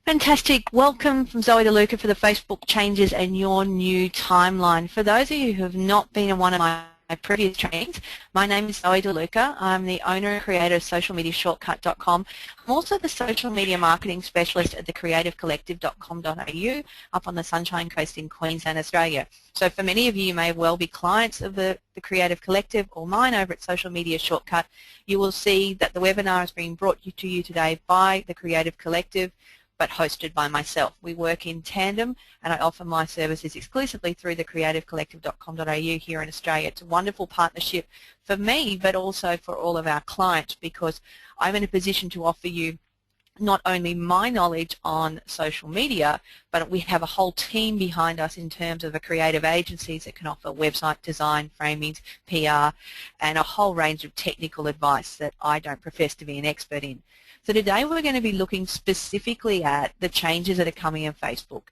Fantastic. Welcome from Zoe DeLuca for the Facebook Changes and Your New Timeline. For those of you who have not been in one of my previous trainings, my name is Zoe DeLuca. I'm the owner and creator of socialmediashortcut.com. I'm also the social media marketing specialist at thecreativecollective.com.au up on the Sunshine Coast in Queensland, Australia. So for many of you, you may well be clients of the Creative Collective or mine over at Social Media Shortcut. You will see that the webinar is being brought to you today by the Creative Collective, but hosted by myself. We work in tandem, and I offer my services exclusively through the creativecollective.com.au here in Australia. It's a wonderful partnership for me, but also for all of our clients, because I'm in a position to offer you not only my knowledge on social media, but we have a whole team behind us in terms of a creative agencies that can offer website design, framings, PR, and a whole range of technical advice that I don't profess to be an expert in. So today we're going to be looking specifically at the changes that are coming in Facebook.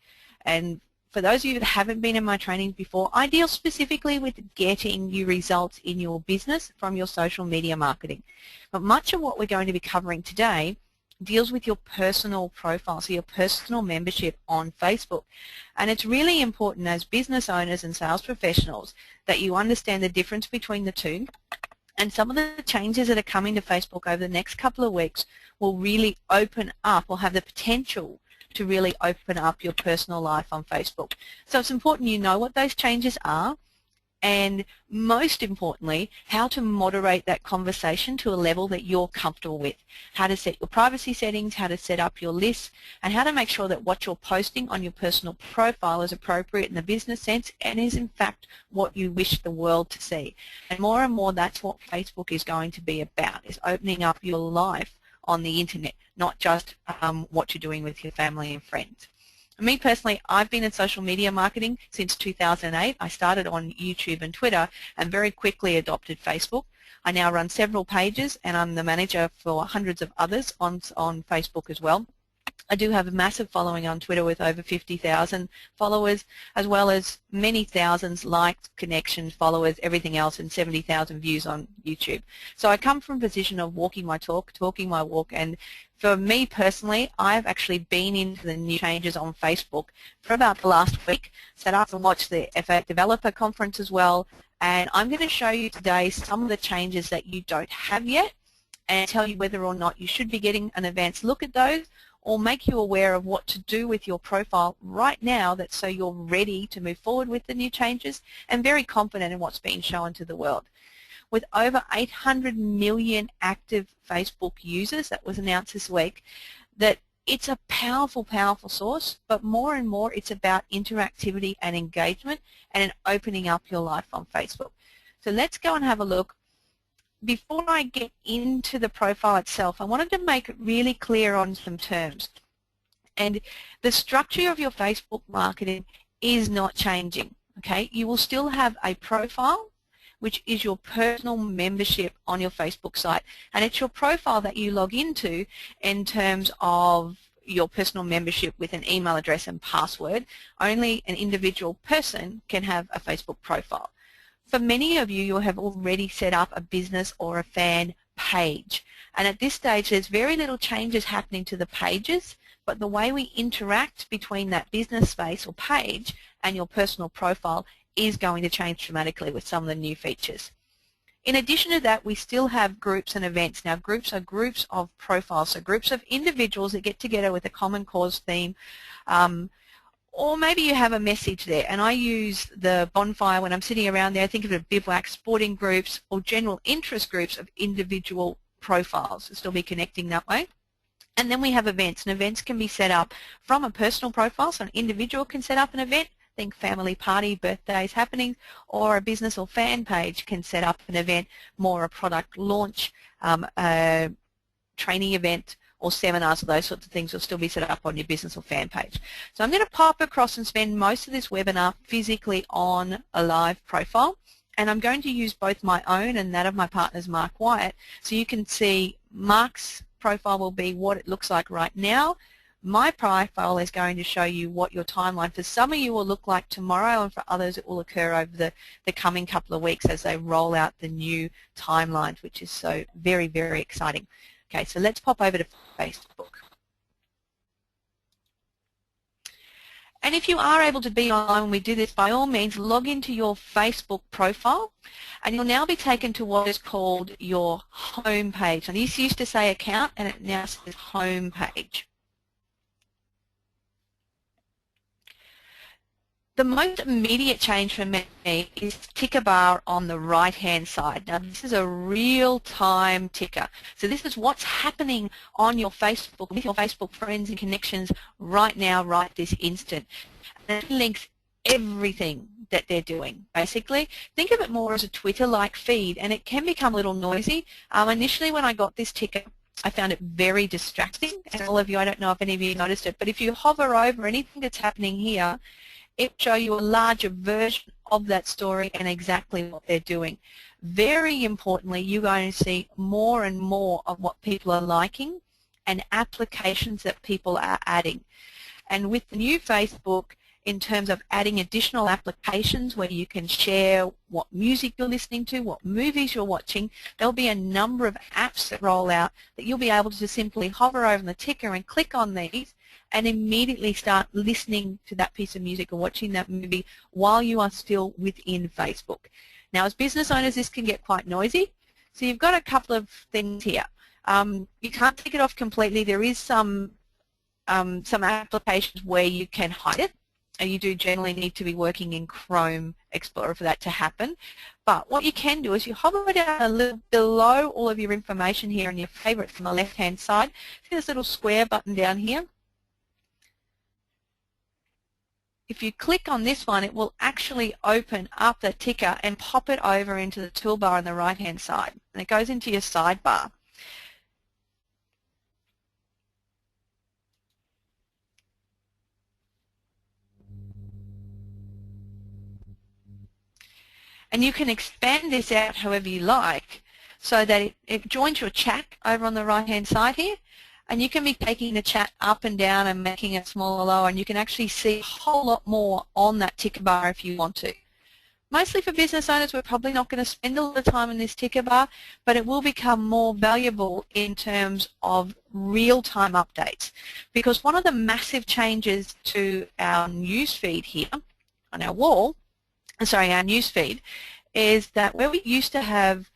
And for those of you that haven't been in my trainings before, I deal specifically with getting you results in your business from your social media marketing. But much of what we're going to be covering today deals with your personal profile, so your personal membership on Facebook. And it's really important as business owners and sales professionals that you understand the difference between the two. And some of the changes that are coming to Facebook over the next couple of weeks will really open up, or have the potential to really open up your personal life on Facebook. So it's important you know what those changes are, and most importantly, how to moderate that conversation to a level that you're comfortable with. How to set your privacy settings, how to set up your lists, and how to make sure that what you're posting on your personal profile is appropriate in the business sense and is in fact what you wish the world to see. And more, that's what Facebook is going to be about, is opening up your life on the internet, not just what you're doing with your family and friends. Me personally, I've been in social media marketing since 2008. I started on YouTube and Twitter and very quickly adopted Facebook. I now run several pages, and I'm the manager for hundreds of others on Facebook as well. I do have a massive following on Twitter with over 50,000 followers, as well as many thousands likes, connections, followers, everything else, and 70,000 views on YouTube. So I come from a position of walking my talk, talking my walk, and for me personally, I've actually been into the new changes on Facebook for about the last week, sat up and watched the F8 Developer Conference as well, and I'm going to show you today some of the changes that you don't have yet and tell you whether or not you should be getting an advanced look at those, or make you aware of what to do with your profile right now, that's so you're ready to move forward with the new changes and very confident in what's being shown to the world. With over 800 million active Facebook users, that was announced this week, that it's a powerful, powerful source, but more and more it's about interactivity and engagement and opening up your life on Facebook. So let's go and have a look. Before I get into the profile itself, I wanted to make it really clear on some terms. And the structure of your Facebook marketing is not changing, okay? You will still have a profile, which is your personal membership on your Facebook site. And it's your profile that you log into in terms of your personal membership with an email address and password. Only an individual person can have a Facebook profile. For many of you, you'll have already set up a business or a fan page. And at this stage, there's very little changes happening to the pages, but the way we interact between that business space or page and your personal profile is going to change dramatically with some of the new features. In addition to that, we still have groups and events. Now, groups are groups of profiles, so groups of individuals that get together with a common cause theme, or maybe you have a message there, and I use the bonfire when I'm sitting around there. I think of it as bivouac, sporting groups, or general interest groups of individual profiles. It'll still be connecting that way. And then we have events, and events can be set up from a personal profile, so an individual can set up an event, think family party, birthdays, happenings, or a business or fan page can set up an event, more a product launch, a training event, or seminars, or those sorts of things will still be set up on your business or fan page. So I'm going to pop across and spend most of this webinar physically on a live profile, and I'm going to use both my own and that of my partner's Mark Wyatt, so you can see Mark's profile will be what it looks like right now. My profile is going to show you what your timeline for some of you will look like tomorrow, and for others it will occur over the coming couple of weeks as they roll out the new timelines, which is so very, very exciting. Okay, so let's pop over to Facebook. And if you are able to be online when we do this, by all means, log into your Facebook profile, and you'll now be taken to what is called your home page. And this used to say account, and it now says home page. The most immediate change for me is ticker bar on the right-hand side. Now, this is a real-time ticker. So this is what's happening on your Facebook, with your Facebook friends and connections right now, right this instant. And it links everything that they're doing, basically. Think of it more as a Twitter-like feed, and it can become a little noisy. Initially, when I got this ticker, I found it very distracting. And all of you, I don't know if any of you noticed it, but if you hover over anything that's happening here, it will show you a larger version of that story and exactly what they're doing. Very importantly, you're going to see more and more of what people are liking and applications that people are adding. And with the new Facebook, in terms of adding additional applications where you can share what music you're listening to, what movies you're watching, there'll be a number of apps that roll out that you'll be able to simply hover over the ticker and click on these and immediately start listening to that piece of music or watching that movie while you are still within Facebook. Now, as business owners, this can get quite noisy, so you've got a couple of things here. You can't take it off completely. There is some applications where you can hide it, and you do generally need to be working in Chrome Explorer for that to happen. But what you can do is you hover down a little below all of your information here and your favorites on the left-hand side. See this little square button down here? If you click on this one, it will actually open up the ticker and pop it over into the toolbar on the right-hand side. And it goes into your sidebar. And you can expand this out however you like so that it joins your chat over on the right-hand side here. And you can be taking the chat up and down and making it smaller or lower, and you can actually see a whole lot more on that ticker bar if you want to. Mostly for business owners, we're probably not going to spend a lot of time in this ticker bar, but it will become more valuable in terms of real-time updates. Because one of the massive changes to our newsfeed here on our wall, our newsfeed, is that where we used to have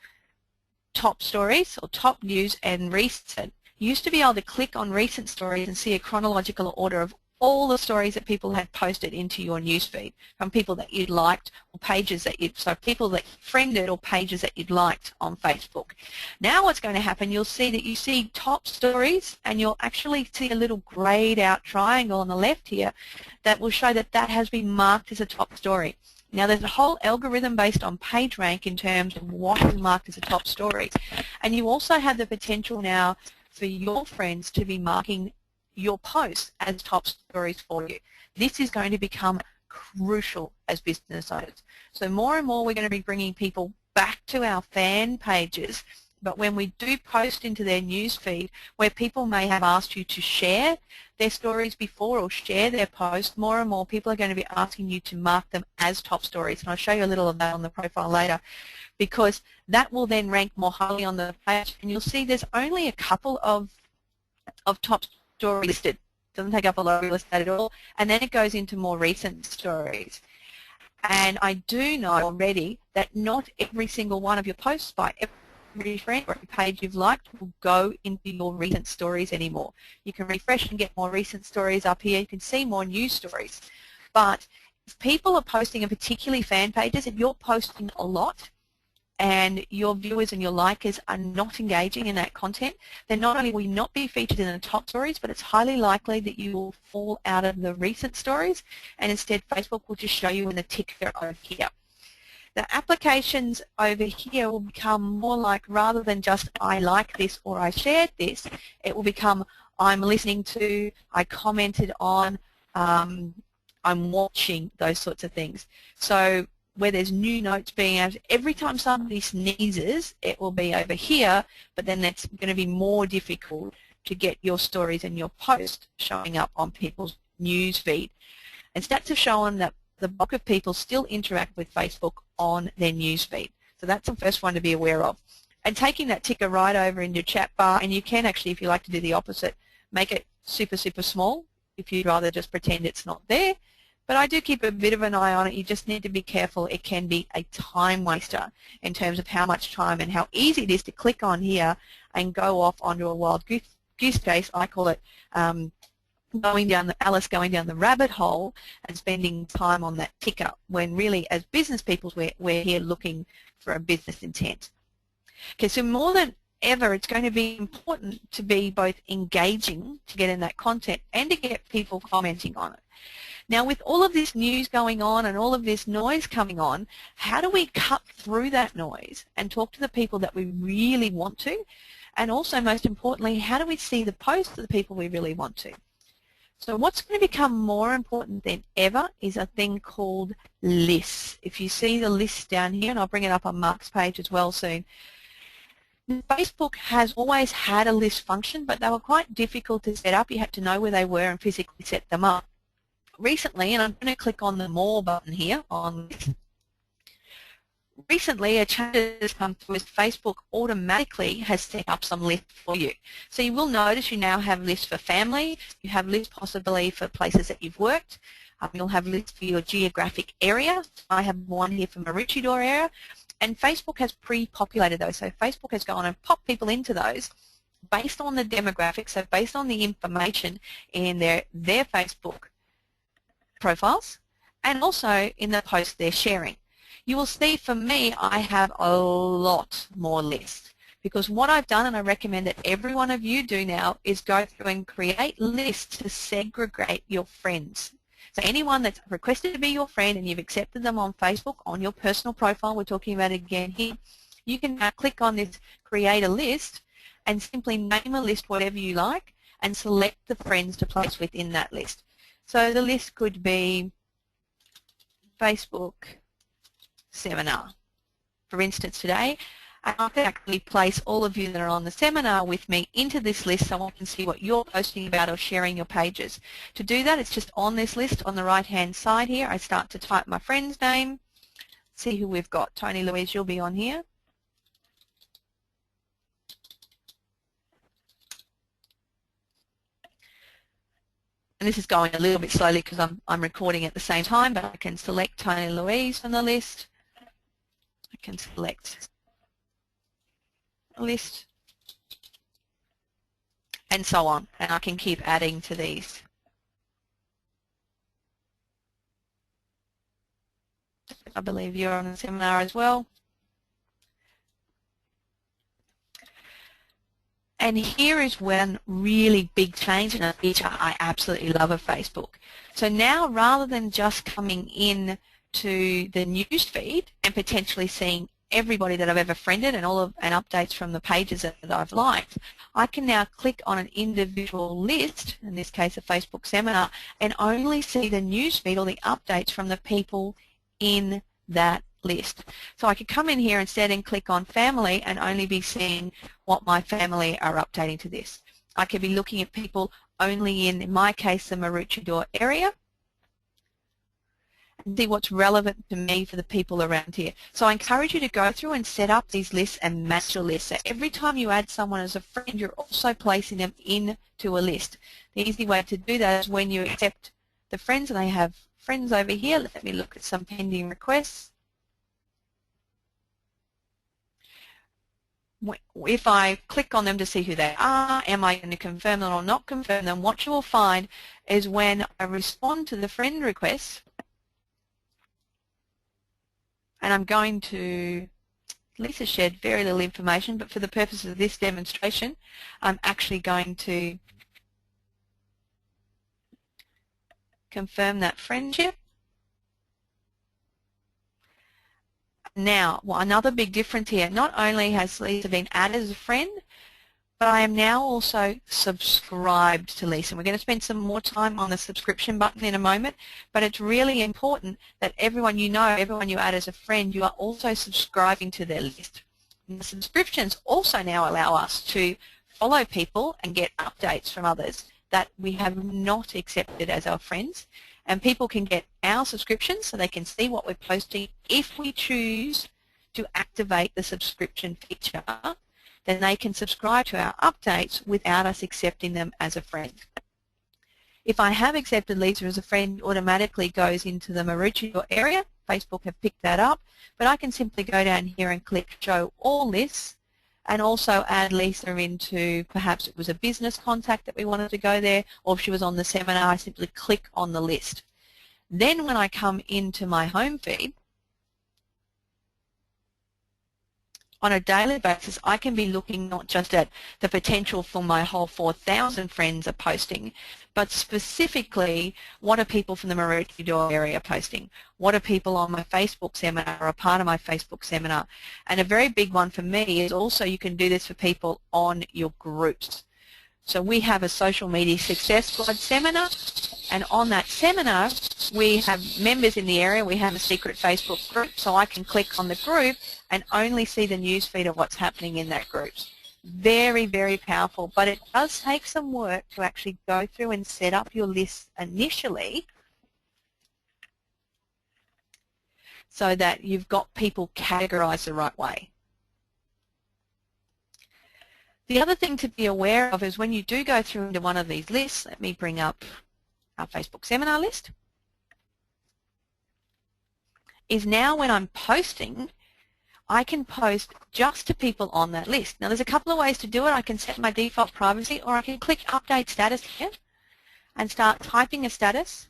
top stories or top news and recent, you used to be able to click on recent stories and see a chronological order of all the stories that people had posted into your newsfeed from people that you'd liked or pages that so people that you friended or pages that you'd liked on Facebook. Now what's going to happen, you'll see that you see top stories, and you'll actually see a little grayed out triangle on the left here that will show that that has been marked as a top story. Now there's a whole algorithm based on PageRank in terms of what is marked as a top story. And you also have the potential now for your friends to be marking your posts as top stories for you. This is going to become crucial as business owners. So more and more we're going to be bringing people back to our fan pages, but when we do post into their news feed where people may have asked you to share their stories before or share their posts, more and more people are going to be asking you to mark them as top stories. And I'll show you a little of that on the profile later, because that will then rank more highly on the page. And you'll see there's only a couple of top stories listed. It doesn't take up a lot of real estate at all. And then it goes into more recent stories. And I do know already that not every single one of your posts by every friend or every page you've liked will go into your recent stories anymore. You can refresh and get more recent stories up here. You can see more news stories. But if people are posting, and particularly fan pages, if you're posting a lot and your viewers and your likers are not engaging in that content, then not only will you not be featured in the top stories, but it's highly likely that you will fall out of the recent stories, and instead Facebook will just show you in the ticker over here. The applications over here will become more like, rather than just I like this or I shared this, it will become I'm listening to, I commented on, I'm watching, those sorts of things. So where there's new notes being added, every time somebody sneezes, it will be over here, but then that's going to be more difficult to get your stories and your posts showing up on people's news feed. And stats have shown that the bulk of people still interact with Facebook on their news feed. So that's the first one to be aware of. And taking that ticker right over in your chat bar, and you can actually, if you like to do the opposite, make it super, super small if you'd rather just pretend it's not there. But I do keep a bit of an eye on it. You just need to be careful. It can be a time waster in terms of how much time and how easy it is to click on here and go off onto a wild goose chase. I call it Alice going down the rabbit hole and spending time on that ticker, when really as business people we're here looking for a business intent. Okay, so more than ever, it's going to be important to be both engaging to get in that content and to get people commenting on it. Now, with all of this news going on and all of this noise coming on, how do we cut through that noise and talk to the people that we really want to? And also, most importantly, how do we see the posts of the people we really want to? So what's going to become more important than ever is a thing called lists. If you see the lists down here, and I'll bring it up on Mark's page as well soon, Facebook has always had a list function, but they were quite difficult to set up. You had to know where they were and physically set them up. Recently, and I'm going to click on the More button here on list. Recently, a change has come through as Facebook automatically has set up some lists for you. So you will notice you now have lists for family, you have lists possibly for places that you've worked, you'll have lists for your geographic area. I have one here for Maroochydore area, and Facebook has pre-populated those. So Facebook has gone and popped people into those based on the demographics, so based on the information in their Facebook profiles and also in the posts they're sharing. You will see for me I have a lot more lists, because what I've done, and I recommend that every one of you do now, is go through and create lists to segregate your friends. So anyone that's requested to be your friend and you've accepted them on Facebook on your personal profile, we're talking about it again here, you can now click on this create a list and simply name a list whatever you like and select the friends to place within that list. So the list could be Facebook seminar, for instance, today. And I can actually place all of you that are on the seminar with me into this list so I can see what you're posting about or sharing your pages. To do that, it's just on this list on the right-hand side here. I start to type my friend's name, see who we've got. Tony Louise, you'll be on here. And this is going a little bit slowly because I'm recording at the same time, but I can select Tony Louise from the list. I can select a list and so on, and I can keep adding to these. I believe you're on the seminar as well. And here is one really big change and a feature I absolutely love of Facebook. So now, rather than just coming in to the news feed and potentially seeing everybody that I've ever friended and updates from the pages that I've liked, I can now click on an individual list, in this case a Facebook seminar, and only see the news feed or the updates from the people in that list. So I could come in here instead and click on family and only be seeing what my family are updating to this. I could be looking at people only in my case, the Maroochydore area, and see what's relevant to me for the people around here. So I encourage you to go through and set up these lists and match your lists. So every time you add someone as a friend, you're also placing them into a list. The easy way to do that is when you accept the friends, and I have friends over here. Let me look at some pending requests. If I click on them to see who they are, am I going to confirm them or not confirm them, what you will find is when I respond to the friend request, and I'm going to, Lisa shared very little information, but for the purpose of this demonstration, I'm actually going to confirm that friendship. Now, another big difference here, not only has Lisa been added as a friend, but I am now also subscribed to Lisa. We're going to spend some more time on the subscription button in a moment, but it's really important that everyone you know, everyone you add as a friend, you are also subscribing to their list. And the subscriptions also now allow us to follow people and get updates from others that we have not accepted as our friends. And people can get our subscriptions so they can see what we're posting. If we choose to activate the subscription feature, then they can subscribe to our updates without us accepting them as a friend. If I have accepted Lisa as a friend, it automatically goes into the Maroochydore area. Facebook have picked that up, but I can simply go down here and click Show All Lists, and also add Lisa into, perhaps it was a business contact that we wanted to go there, or if she was on the seminar, I simply click on the list. Then when I come into my home feed, on a daily basis, I can be looking not just at the potential for my whole 4,000 friends are posting, but specifically, what are people from the Maroochydore area posting? What are people on my Facebook seminar or a part of my Facebook seminar? And a very big one for me is also you can do this for people on your groups. So we have a Social Media Success Squad seminar, and on that seminar we have members in the area. We have a secret Facebook group, so I can click on the group and only see the newsfeed of what's happening in that group. Very, very powerful, but it does take some work to actually go through and set up your list initially so that you've got people categorized the right way. The other thing to be aware of is when you do go through into one of these lists, let me bring up our Facebook seminar list, is now when I'm posting, I can post just to people on that list. Now there's a couple of ways to do it. I can set my default privacy, or I can click Update Status here and start typing a status.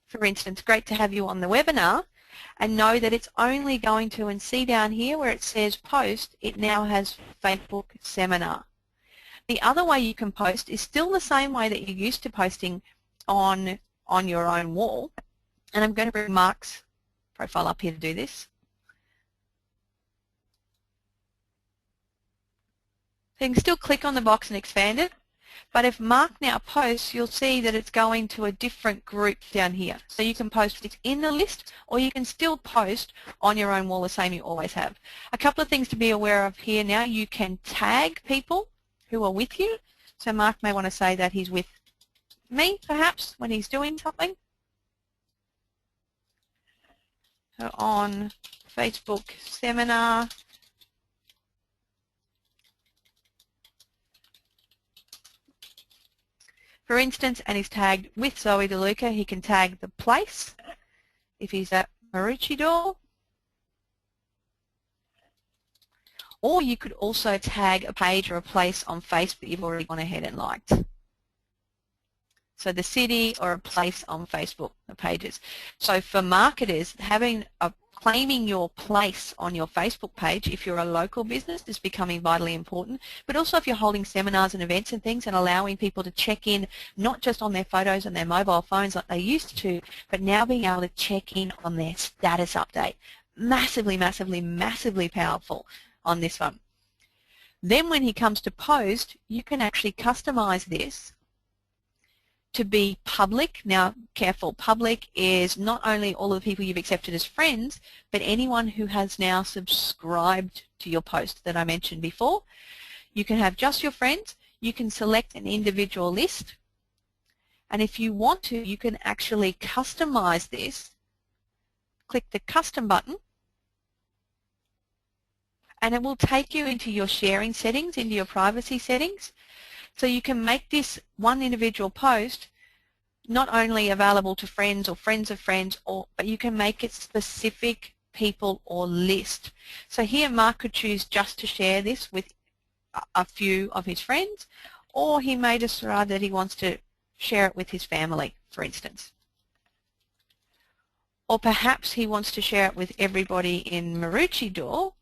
For instance, great to have you on the webinar, and know that it's only going to, and see down here where it says post, it now has Facebook seminar. The other way you can post is still the same way that you're used to posting on your own wall, and I'm going to bring Mark's profile up here to do this. So you can still click on the box and expand it, but if Mark now posts, you'll see that it's going to a different group down here. So you can post it in the list, or you can still post on your own wall the same you always have. A couple of things to be aware of here now. You can tag people who are with you. So Mark may want to say that he's with me, perhaps, when he's doing something. So on Facebook seminar, for instance, and he's tagged with Zoe DeLuca, he can tag the place if he's at Maroochydore. Or you could also tag a page or a place on Facebook you've already gone ahead and liked. So the city or a place on Facebook, the pages. So for marketers, claiming your place on your Facebook page, if you're a local business, is becoming vitally important. But also if you're holding seminars and events and things and allowing people to check in, not just on their photos and their mobile phones like they used to, but now being able to check in on their status update. Massively, massively, massively powerful on this one. Then when he comes to post, you can actually customize this to be public. Now, careful, public is not only all of the people you've accepted as friends, but anyone who has now subscribed to your post that I mentioned before. You can have just your friends. You can select an individual list. And if you want to, you can actually customize this. Click the custom button, and it will take you into your sharing settings, into your privacy settings. So you can make this one individual post not only available to friends or friends of friends, but you can make it specific people or list. So here Mark could choose just to share this with a few of his friends, or he may decide that he wants to share it with his family, for instance. Or perhaps he wants to share it with everybody in Maroochydore,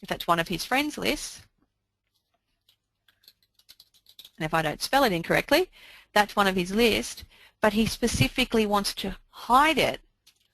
if that's one of his friends lists. And if I don't spell it incorrectly, that's one of his lists, but he specifically wants to hide it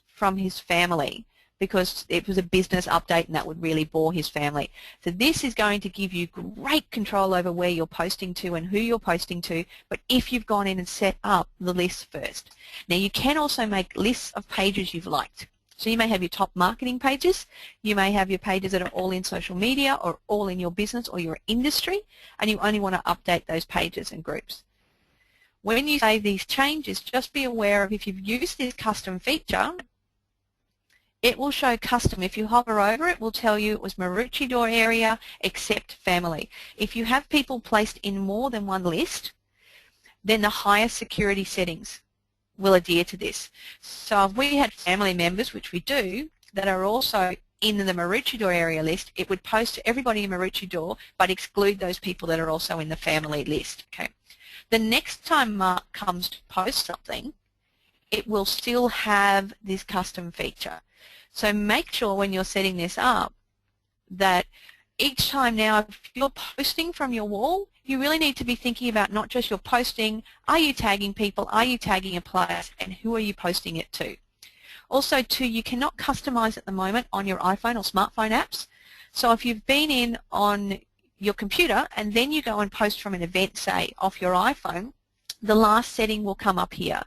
from his family because it was a business update and that would really bore his family. So this is going to give you great control over where you're posting to and who you're posting to, but if you've gone in and set up the list first. Now you can also make lists of pages you've liked. So you may have your top marketing pages, you may have your pages that are all in social media or all in your business or your industry, and you only want to update those pages and groups. When you save these changes, just be aware of if you've used this custom feature, it will show custom. If you hover over it, will tell you it was Maroochydore area except family. If you have people placed in more than one list, then the higher security settings will adhere to this. So if we had family members, which we do, that are also in the Maroochydore area list, it would post to everybody in Maroochydore but exclude those people that are also in the family list. Okay. The next time Mark comes to post something, it will still have this custom feature. So make sure when you're setting this up that each time now, if you're posting from your wall, you really need to be thinking about not just your posting, are you tagging people, are you tagging a place, and who are you posting it to? Also, too, you cannot customize at the moment on your iPhone or smartphone apps. So if you've been in on your computer and then you go and post from an event, say, off your iPhone, the last setting will come up here.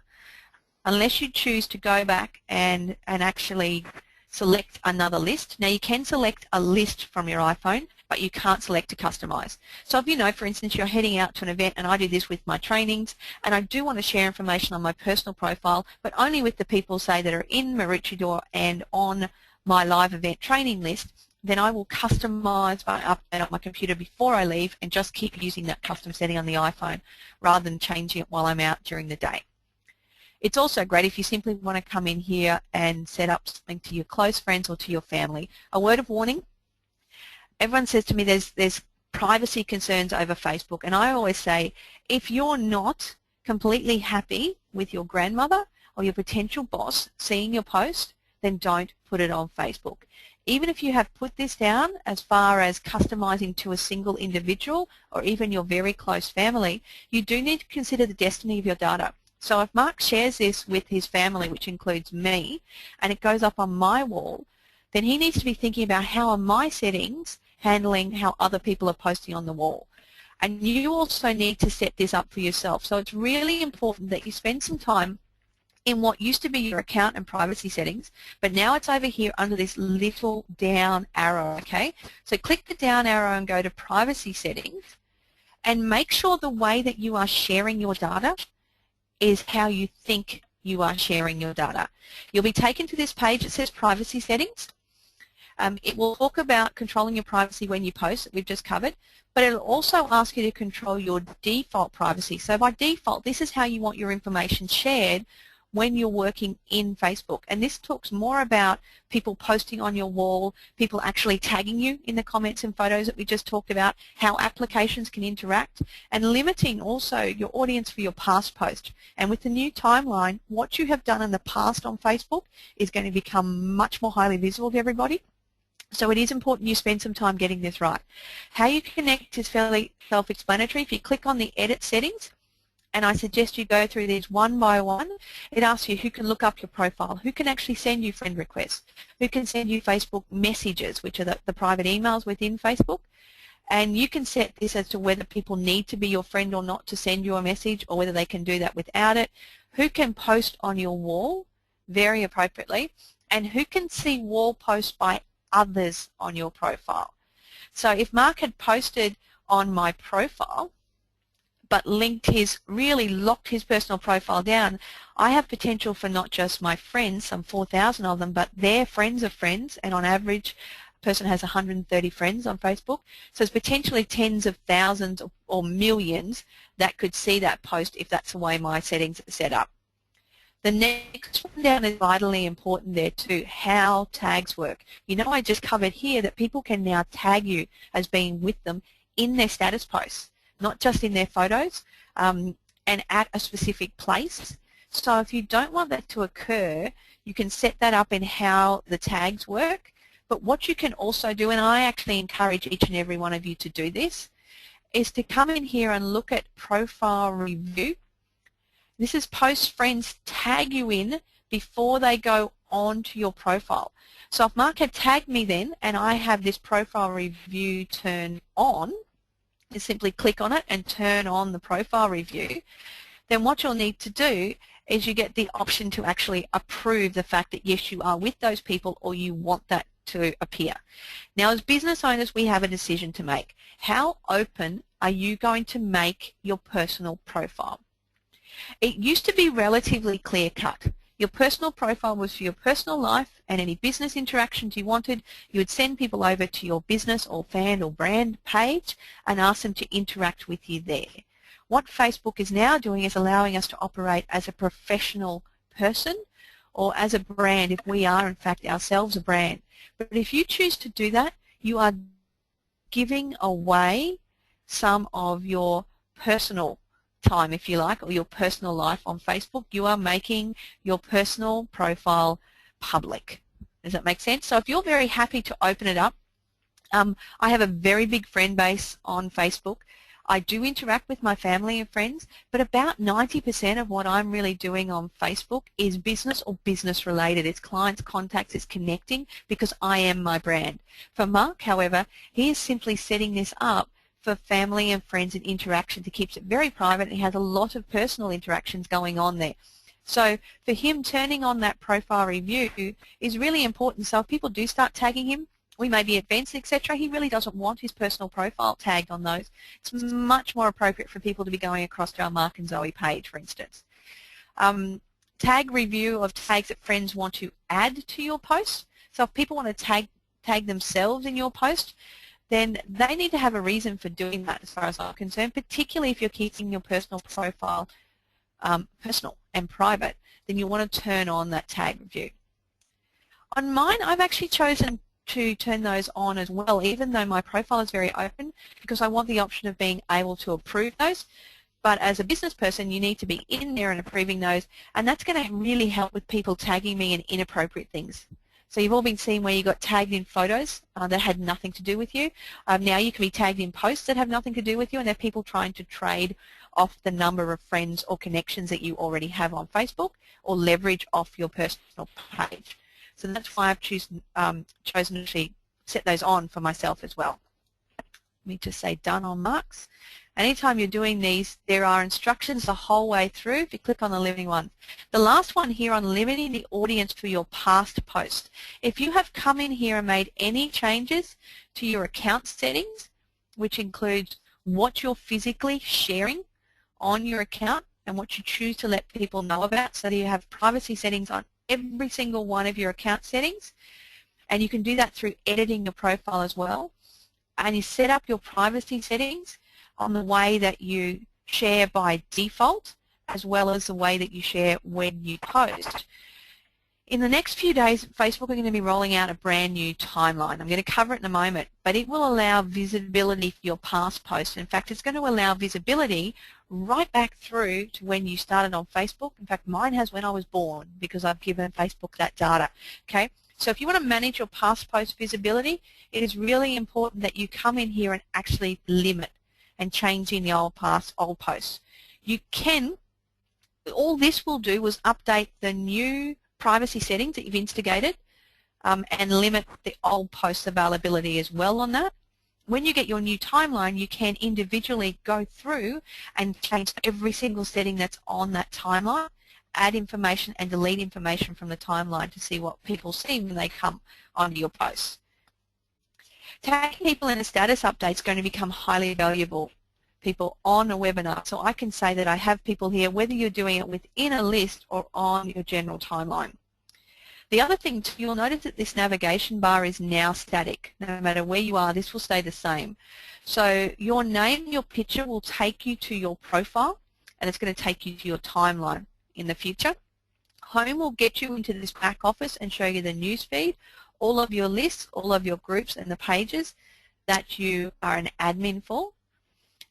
Unless you choose to go back and actually select another list. Now you can select a list from your iPhone, but you can't select to customize. So if you know, for instance, you're heading out to an event, and I do this with my trainings, and I do want to share information on my personal profile, but only with the people, say, that are in Maroochydore and on my live event training list, then I will customize my update on my computer before I leave and just keep using that custom setting on the iPhone rather than changing it while I'm out during the day. It's also great if you simply want to come in here and set up something to your close friends or to your family. A word of warning, everyone says to me there's privacy concerns over Facebook, and I always say if you're not completely happy with your grandmother or your potential boss seeing your post, then don't put it on Facebook. Even if you have put this down as far as customizing to a single individual or even your very close family, you do need to consider the destiny of your data. So if Mark shares this with his family, which includes me, and it goes up on my wall, then he needs to be thinking about how are my settings handling how other people are posting on the wall. And you also need to set this up for yourself. So it's really important that you spend some time in what used to be your account and privacy settings, but now it's over here under this little down arrow, okay? So click the down arrow and go to privacy settings, and make sure the way that you are sharing your data is how you think you are sharing your data. You'll be taken to this page that says privacy settings. It will talk about controlling your privacy when you post, that we've just covered, but it'll also ask you to control your default privacy. So by default, this is how you want your information shared when you're working in Facebook. And this talks more about people posting on your wall, people actually tagging you in the comments and photos that we just talked about, how applications can interact, and limiting also your audience for your past post. And with the new timeline, what you have done in the past on Facebook is going to become much more highly visible to everybody. So it is important you spend some time getting this right. How you connect is fairly self-explanatory. If you click on the edit settings, and I suggest you go through these one by one, it asks you who can look up your profile, who can actually send you friend requests, who can send you Facebook messages, which are the private emails within Facebook. And you can set this as to whether people need to be your friend or not to send you a message, or whether they can do that without it, who can post on your wall very appropriately, and who can see wall posts by others on your profile. So if Mark had posted on my profile, but really locked his personal profile down, I have potential for not just my friends, some 4,000 of them, but their friends of friends, and on average a person has 130 friends on Facebook, so it's potentially tens of thousands or millions that could see that post if that's the way my settings are set up. The next one down is vitally important there too, how tags work. You know, I just covered here that people can now tag you as being with them in their status posts, not just in their photos, and at a specific place. So if you don't want that to occur, you can set that up in how the tags work. But what you can also do, and I actually encourage each and every one of you to do this, is to come in here and look at profile review. This is post friends tag you in before they go on to your profile. So if Mark had tagged me then, and I have this profile review turned on, you simply click on it and turn on the profile review, then what you'll need to do is you get the option to actually approve the fact that yes, you are with those people, or you want that to appear. Now as business owners, we have a decision to make. How open are you going to make your personal profile? It used to be relatively clear-cut. Your personal profile was for your personal life and any business interactions you wanted. You would send people over to your business or fan or brand page and ask them to interact with you there. What Facebook is now doing is allowing us to operate as a professional person or as a brand if we are in fact ourselves a brand. But if you choose to do that, you are giving away some of your personal time, if you like, or your personal life on Facebook. You are making your personal profile public. Does that make sense? So if you're very happy to open it up, I have a very big friend base on Facebook. I do interact with my family and friends, but about 90% of what I'm really doing on Facebook is business or business related. It's clients, contacts, it's connecting because I am my brand. For Mark, however, he is simply setting this up for family and friends and interaction to keep it very private, and he has a lot of personal interactions going on there. So for him, turning on that profile review is really important. So if people do start tagging him, we may be events, etc., he really doesn't want his personal profile tagged on those. It's much more appropriate for people to be going across to our Mark and Zoe page, for instance. Tag review of tags that friends want to add to your post. So if people want to tag themselves in your post, then they need to have a reason for doing that as far as I'm concerned, particularly if you're keeping your personal profile personal and private, then you want to turn on that tag review. On mine, I've actually chosen to turn those on as well, even though my profile is very open, because I want the option of being able to approve those. But as a business person, you need to be in there and approving those, and that's going to really help with people tagging me in inappropriate things. So you've all been seeing where you got tagged in photos that had nothing to do with you. Now you can be tagged in posts that have nothing to do with you, and there are people trying to trade off the number of friends or connections that you already have on Facebook or leverage off your personal page. So that's why I've chosen to actually set those on for myself as well. Let me just say done on Marks. Anytime you're doing these, there are instructions the whole way through if you click on the limiting one. The last one here on limiting the audience for your past post. If you have come in here and made any changes to your account settings, which includes what you're physically sharing on your account and what you choose to let people know about, so that you have privacy settings on every single one of your account settings, and you can do that through editing your profile as well, and you set up your privacy settings on the way that you share by default as well as the way that you share when you post. In the next few days, Facebook are going to be rolling out a brand new timeline. I'm going to cover it in a moment, but it will allow visibility for your past posts. In fact, it's going to allow visibility right back through to when you started on Facebook. In fact, mine has when I was born because I've given Facebook that data. Okay, so if you want to manage your past post visibility, it is really important that you come in here and actually limit and change in the old posts. You can, all this will do was update the new privacy settings that you've instigated and limit the old post availability as well on that. When you get your new timeline, you can individually go through and change every single setting that's on that timeline, add information and delete information from the timeline to see what people see when they come onto your posts. Tagging people in a status update is going to become highly valuable people on a webinar. So I can say that I have people here, whether you're doing it within a list or on your general timeline. The other thing, too, you'll notice that this navigation bar is now static. No matter where you are, this will stay the same. So your name, your picture will take you to your profile, and it's going to take you to your timeline in the future. Home will get you into this back office and show you the news feed, all of your lists, all of your groups and the pages that you are an admin for.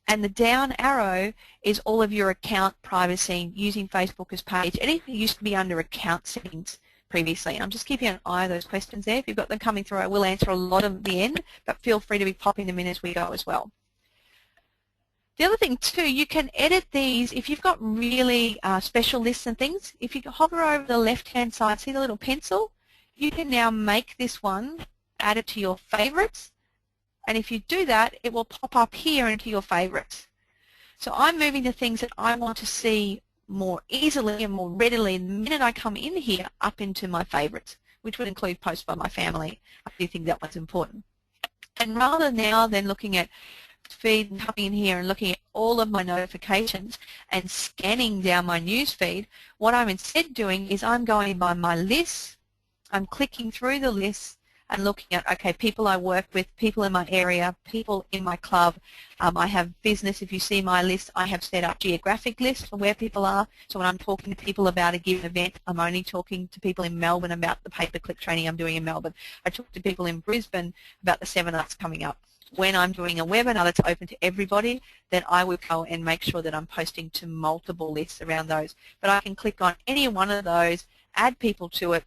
And the down arrow is all of your account privacy using Facebook as page. Anything used to be under account settings previously. I'm just keeping an eye on those questions there. If you've got them coming through, I will answer a lot of the end, but feel free to be popping them in as we go as well. The other thing too, you can edit these if you've got really special lists and things. If you hover over the left-hand side, see the little pencil? You can now make this one, add it to your favorites, and if you do that, it will pop up here into your favorites. So I'm moving the things that I want to see more easily and more readily the minute I come in here up into my favorites, which would include posts by my family. I do think that one's important. And rather now than looking at feed and coming in here and looking at all of my notifications and scanning down my newsfeed. What I'm instead doing is I'm going by my lists, I'm clicking through the lists and looking at, okay, people I work with, people in my area, people in my club. I have business. If you see my list, I have set up geographic lists for where people are. So when I'm talking to people about a given event, I'm only talking to people in Melbourne about the pay-per-click training I'm doing in Melbourne. I talk to people in Brisbane about the seminars coming up. When I'm doing a webinar that's open to everybody, then I would go and make sure that I'm posting to multiple lists around those. But I can click on any one of those, add people to it,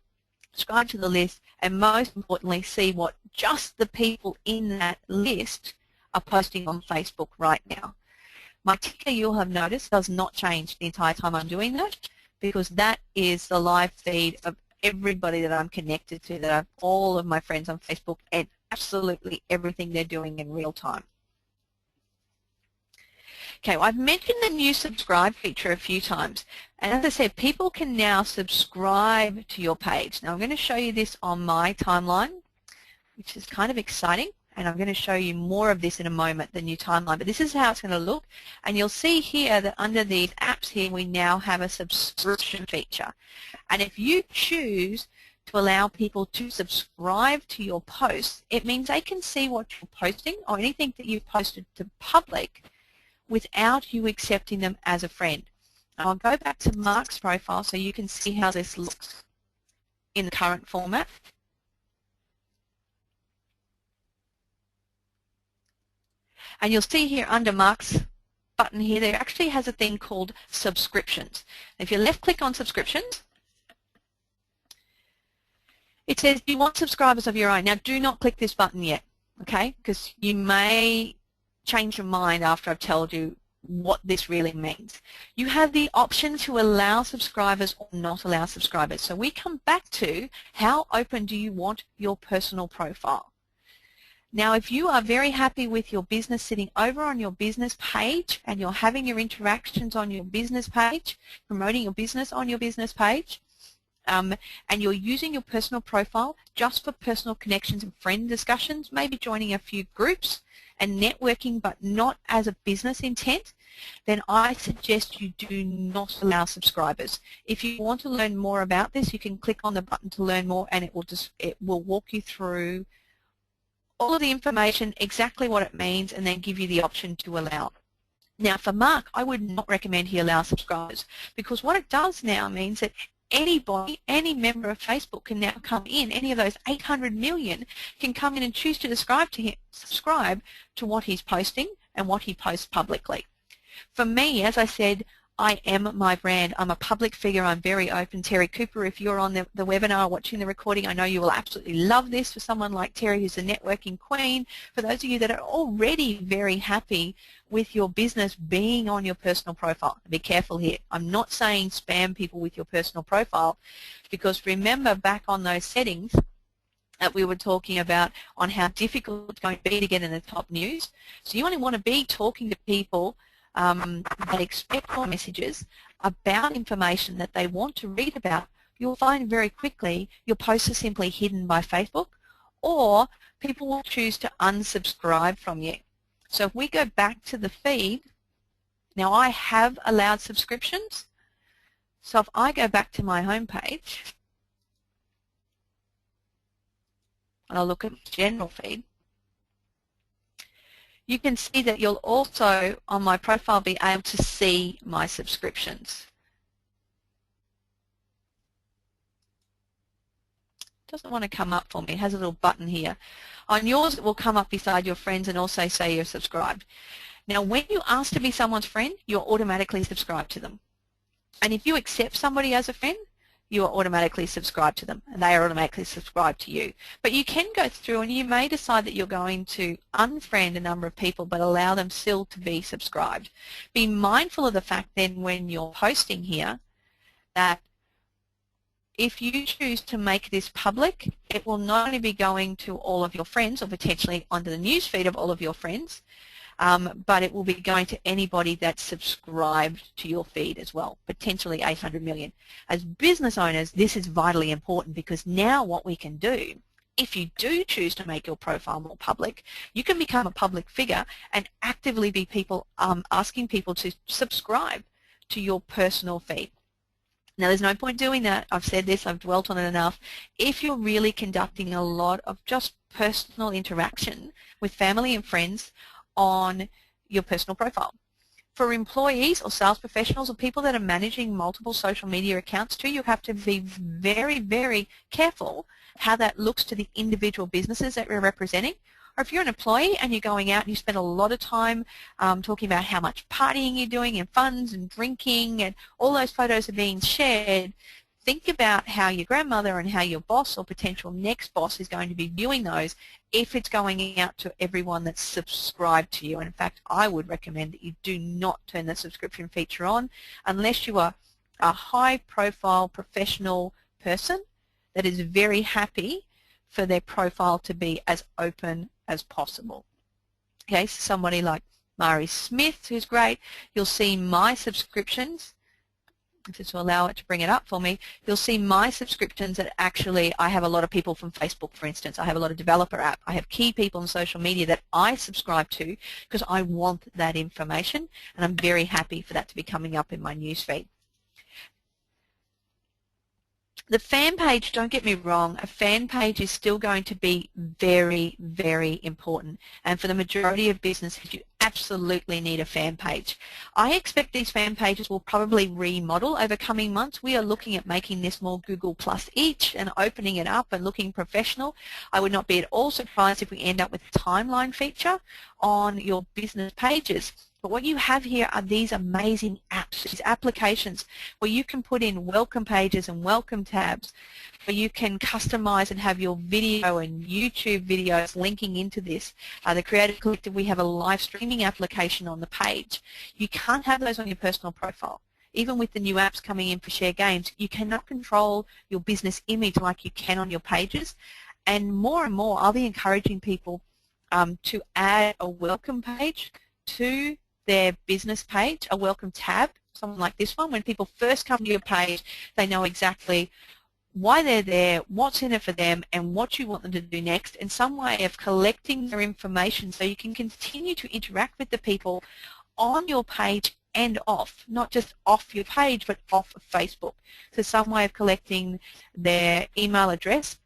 subscribe to the list, and most importantly, see what just the people in that list are posting on Facebook right now. My ticker, you'll have noticed, does not change the entire time I'm doing that, because that is the live feed of everybody that I'm connected to, that are all of my friends on Facebook, and absolutely everything they're doing in real time. Okay, well, I've mentioned the new subscribe feature a few times, and as I said, people can now subscribe to your page. Now I'm going to show you this on my timeline, which is kind of exciting, and I'm going to show you more of this in a moment, the new timeline, but this is how it's going to look, and you'll see here that under these apps here we now have a subscription feature, and if you choose to allow people to subscribe to your posts, it means they can see what you're posting or anything that you've posted to public without you accepting them as a friend. I'll go back to Mark's profile so you can see how this looks in the current format. And you'll see here under Mark's button here, there actually has a thing called subscriptions. If you left click on subscriptions, it says, do you want subscribers of your own? Now do not click this button yet, okay, because you may change your mind after I've told you what this really means. You have the option to allow subscribers or not allow subscribers. So we come back to how open do you want your personal profile. Now if you are very happy with your business sitting over on your business page and you're having your interactions on your business page, promoting your business on your business page, and you're using your personal profile just for personal connections and friend discussions, maybe joining a few groups and networking but not as a business intent, then I suggest you do not allow subscribers. If you want to learn more about this, you can click on the button to learn more, and it will walk you through all of the information, exactly what it means, and then give you the option to allow. Now for Mark, I would not recommend he allow subscribers, because what it does now means that anybody, any member of Facebook can now come in, any of those 800 million can come in and choose to subscribe to what he's posting and what he posts publicly. For me, as I said, I am my brand. I'm a public figure. I'm very open. Terry Cooper, if you're on the webinar watching the recording, I know you will absolutely love this. For someone like Terry, who's a networking queen, for those of you that are already very happy with your business being on your personal profile, be careful here. I'm not saying spam people with your personal profile, because remember back on those settings that we were talking about on how difficult it's going to be to get in the top news. So you only want to be talking to people that expect more messages about information that they want to read about. You'll find very quickly your posts are simply hidden by Facebook, or people will choose to unsubscribe from you. So if we go back to the feed, now I have allowed subscriptions. So if I go back to my home page and I'll look at general feed, you can see that you'll also, on my profile, be able to see my subscriptions. It doesn't want to come up for me. It has a little button here. On yours, it will come up beside your friends and also say you're subscribed. Now, when you ask to be someone's friend, you're automatically subscribed to them. And if you accept somebody as a friend, you are automatically subscribed to them, and they are automatically subscribed to you. But you can go through and you may decide that you're going to unfriend a number of people but allow them still to be subscribed. Be mindful of the fact then when you're posting here that if you choose to make this public, it will not only be going to all of your friends or potentially onto the newsfeed of all of your friends, but it will be going to anybody that's subscribed to your feed as well, potentially 800 million. As business owners, this is vitally important, because now what we can do If you do choose to make your profile more public, you can become a public figure and actively be asking people to subscribe to your personal feed. Now, there's no point doing that. I've said this, I've dwelt on it enough. If you're really conducting a lot of just personal interaction with family and friends on your personal profile. For employees or sales professionals or people that are managing multiple social media accounts too, you have to be very, very careful how that looks to the individual businesses that you're representing. Or if you're an employee and you're going out and you spend a lot of time talking about how much partying you're doing and funds and drinking and all those photos are being shared, think about how your grandmother and how your boss or potential next boss is going to be viewing those if it's going out to everyone that's subscribed to you. And in fact, I would recommend that you do not turn the subscription feature on unless you are a high-profile professional person that is very happy for their profile to be as open as possible. Okay, so somebody like Mari Smith, who's great, you'll see my subscriptions. Just to allow it to bring it up for me, you'll see my subscriptions that actually I have a lot of people from Facebook, for instance. I have a lot of developer app. I have key people on social media that I subscribe to because I want that information, and I'm very happy for that to be coming up in my newsfeed. The fan page, don't get me wrong, a fan page is still going to be very, very important. And for the majority of businesses, you absolutely need a fan page. I expect these fan pages will probably remodel over coming months. We are looking at making this more Google Plus each and opening it up and looking professional. I would not be at all surprised if we end up with a timeline feature on your business pages. But what you have here are these amazing apps, these applications where you can put in welcome pages and welcome tabs, where you can customize and have your video and YouTube videos linking into this. The Creative Collective, we have a live streaming application on the page. You can't have those on your personal profile. Even with the new apps coming in for Share Games, you cannot control your business image like you can on your pages. And more, I'll be encouraging people to add a welcome page to their business page, a welcome tab, something like this one. When people first come to your page, they know exactly why they're there, what's in it for them, and what you want them to do next, and some way of collecting their information so you can continue to interact with the people on your page and off, not just off your page, but off of Facebook. So some way of collecting their email address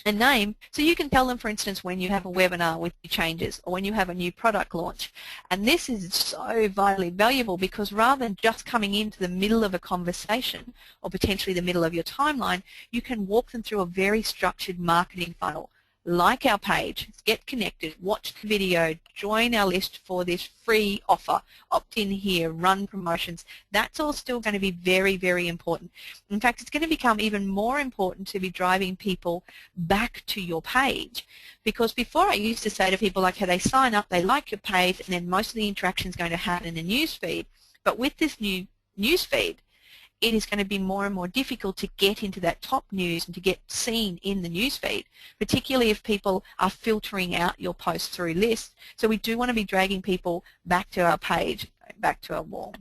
and name, so you can tell them, for instance, when you have a webinar with changes or when you have a new product launch. And this is so vitally valuable because rather than just coming into the middle of a conversation or potentially the middle of your timeline, you can walk them through a very structured marketing funnel. Like our page, get connected, watch the video, join our list for this free offer, opt in here, run promotions. That's all still going to be very, very important. In fact, it's going to become even more important to be driving people back to your page, because before I used to say to people, like, hey, they sign up, they like your page, and then most of the interaction is going to happen in the newsfeed. But with this new newsfeed, it is going to be more and more difficult to get into that top news and to get seen in the newsfeed, particularly if people are filtering out your posts through lists. So we do want to be dragging people back to our page, back to our wall.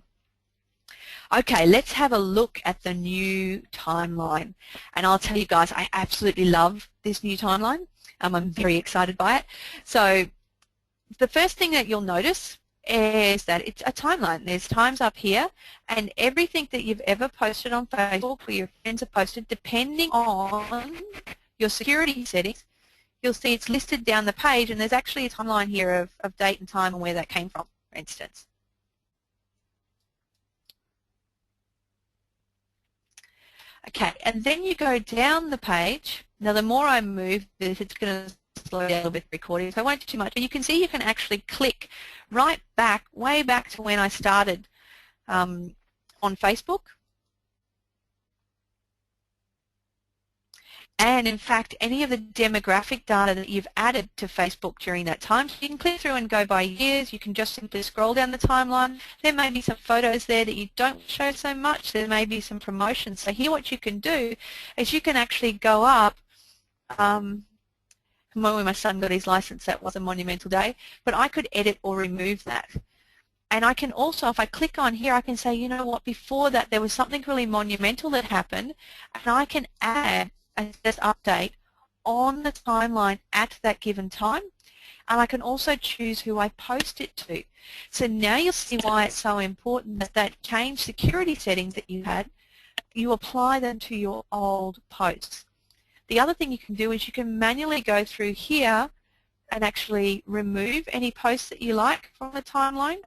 Okay, let's have a look at the new timeline. And I'll tell you guys, I absolutely love this new timeline. I'm very excited by it. So the first thing that you'll notice is that it's a timeline. There's times up here, and everything that you've ever posted on Facebook or your friends have posted, depending on your security settings, you'll see it's listed down the page, and there's actually a timeline here of date and time and where that came from, for instance. Okay, and then you go down the page. Now, the more I move this, it's going to slow down a little bit recording, so I won't do too much. And you can see you can actually click right back, way back to when I started on Facebook. And in fact, any of the demographic data that you've added to Facebook during that time, so you can click through and go by years. You can just simply scroll down the timeline. There may be some photos there that you don't show so much. There may be some promotions. So here what you can do is you can actually go up. When my son got his license, that was a monumental day, but I could edit or remove that. And I can also, if I click on here, I can say, you know what, before that there was something really monumental that happened, and I can add and just update on the timeline at that given time, and I can also choose who I post it to. So now you'll see why it's so important that that change security settings that you had, you apply them to your old posts. The other thing you can do is you can manually go through here and actually remove any posts that you like from the timeline.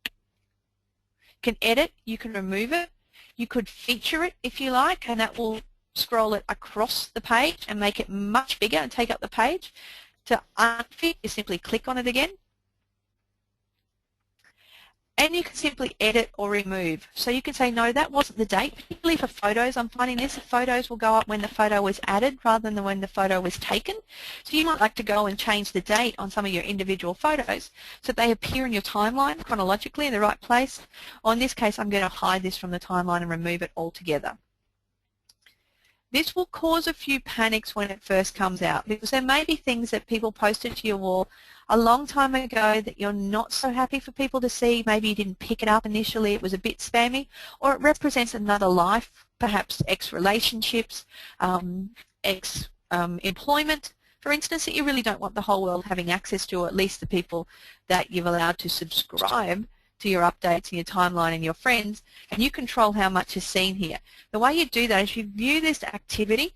You can edit, you can remove it, you could feature it if you like, and that will scroll it across the page and make it much bigger and take up the page. To unfit, you simply click on it again. And you can simply edit or remove. So you can say, no, that wasn't the date. Particularly for photos, I'm finding this, the photos will go up when the photo was added rather than when the photo was taken. So you might like to go and change the date on some of your individual photos so they appear in your timeline chronologically in the right place. Or in this case, I'm going to hide this from the timeline and remove it altogether. This will cause a few panics when it first comes out because there may be things that people posted to your wall a long time ago that you're not so happy for people to see. Maybe you didn't pick it up initially, it was a bit spammy, or it represents another life, perhaps ex-relationships, ex-employment, for instance, that you really don't want the whole world having access to, or at least the people that you've allowed to subscribe to your updates and your timeline and your friends, and you control how much is seen here. The way you do that is you view this activity.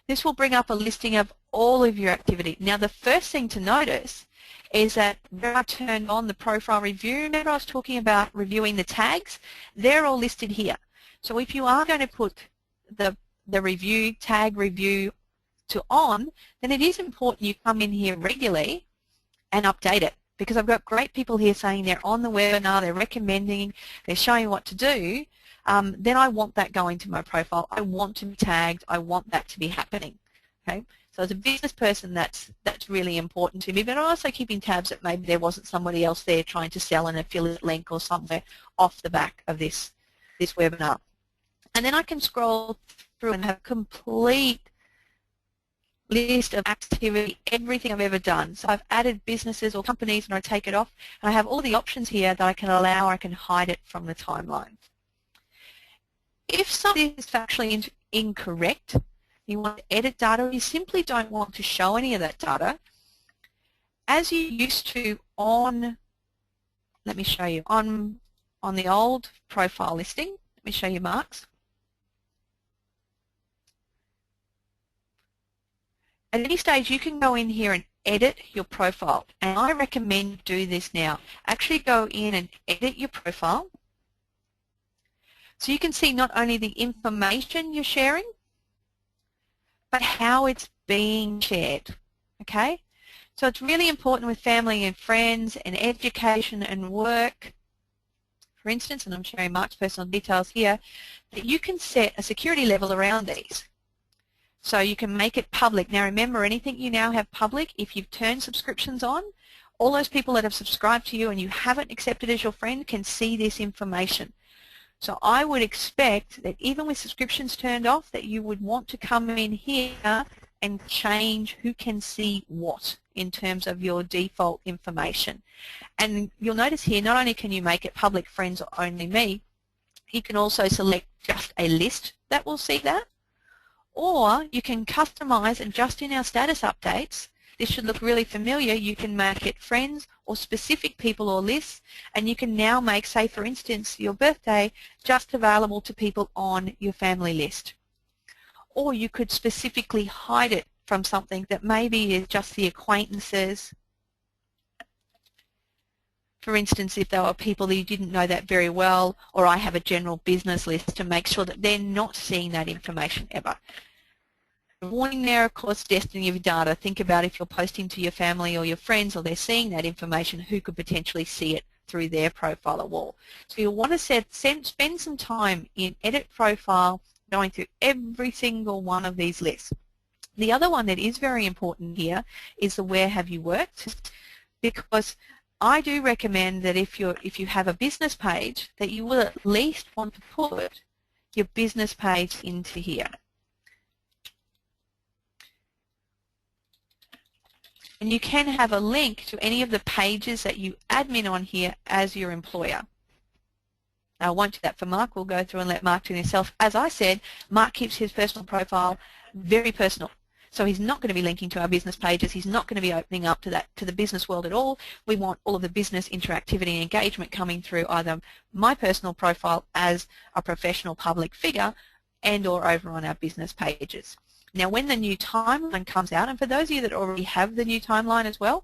This will bring up a listing of all of your activity. Now the first thing to notice is that where I turned on the profile review, remember I was talking about reviewing the tags? They're all listed here. So if you are going to put the review, tag review to on, then it is important you come in here regularly and update it, because I've got great people here saying they're on the webinar, they're recommending, they're showing what to do. Then I want that going to my profile. I want to be tagged. I want that to be happening. Okay. So as a business person, that's really important to me. But I'm also keeping tabs that maybe there wasn't somebody else there trying to sell an affiliate link or somewhere off the back of this webinar. And then I can scroll through and have a complete list of activity, everything I've ever done. So I've added businesses or companies and I take it off, and I have all the options here that I can allow or I can hide it from the timeline. If something is factually incorrect, you want to edit data, or you simply don't want to show any of that data, as you used to on, let me show you, on the old profile listing, let me show you Mark's. At any stage, you can go in here and edit your profile, and I recommend you do this now. Actually go in and edit your profile so you can see not only the information you're sharing, but how it's being shared, okay? So it's really important with family and friends and education and work, for instance, and I'm sharing Mark's personal details here, that you can set a security level around these. So you can make it public. Now remember, anything you now have public, if you've turned subscriptions on, all those people that have subscribed to you and you haven't accepted as your friend can see this information. So I would expect that even with subscriptions turned off, that you would want to come in here and change who can see what in terms of your default information. And you'll notice here, not only can you make it public, friends or only me, you can also select just a list that will see that. Or you can customize, and just in our status updates, this should look really familiar, you can make it friends or specific people or lists, and you can now make, say for instance, your birthday just available to people on your family list. Or you could specifically hide it from something that maybe is just the acquaintances. For instance, if there are people that you didn't know that very well, or I have a general business list to make sure that they're not seeing that information ever. The warning there, of course, destiny of your data. Think about if you're posting to your family or your friends or they're seeing that information, who could potentially see it through their profile or wall. So you'll want to spend some time in Edit Profile, going through every single one of these lists. The other one that is very important here is the Where Have You Worked, because I do recommend that if you have a business page, that you will at least want to put your business page into here. And you can have a link to any of the pages that you admin on here as your employer. I won't do that for Mark. We'll go through and let Mark do it himself. As I said, Mark keeps his personal profile very personal. So he's not going to be linking to our business pages. He's not going to be opening up to the business world at all. We want all of the business interactivity and engagement coming through either my personal profile as a professional public figure and or over on our business pages. Now when the new timeline comes out, and for those of you that already have the new timeline as well,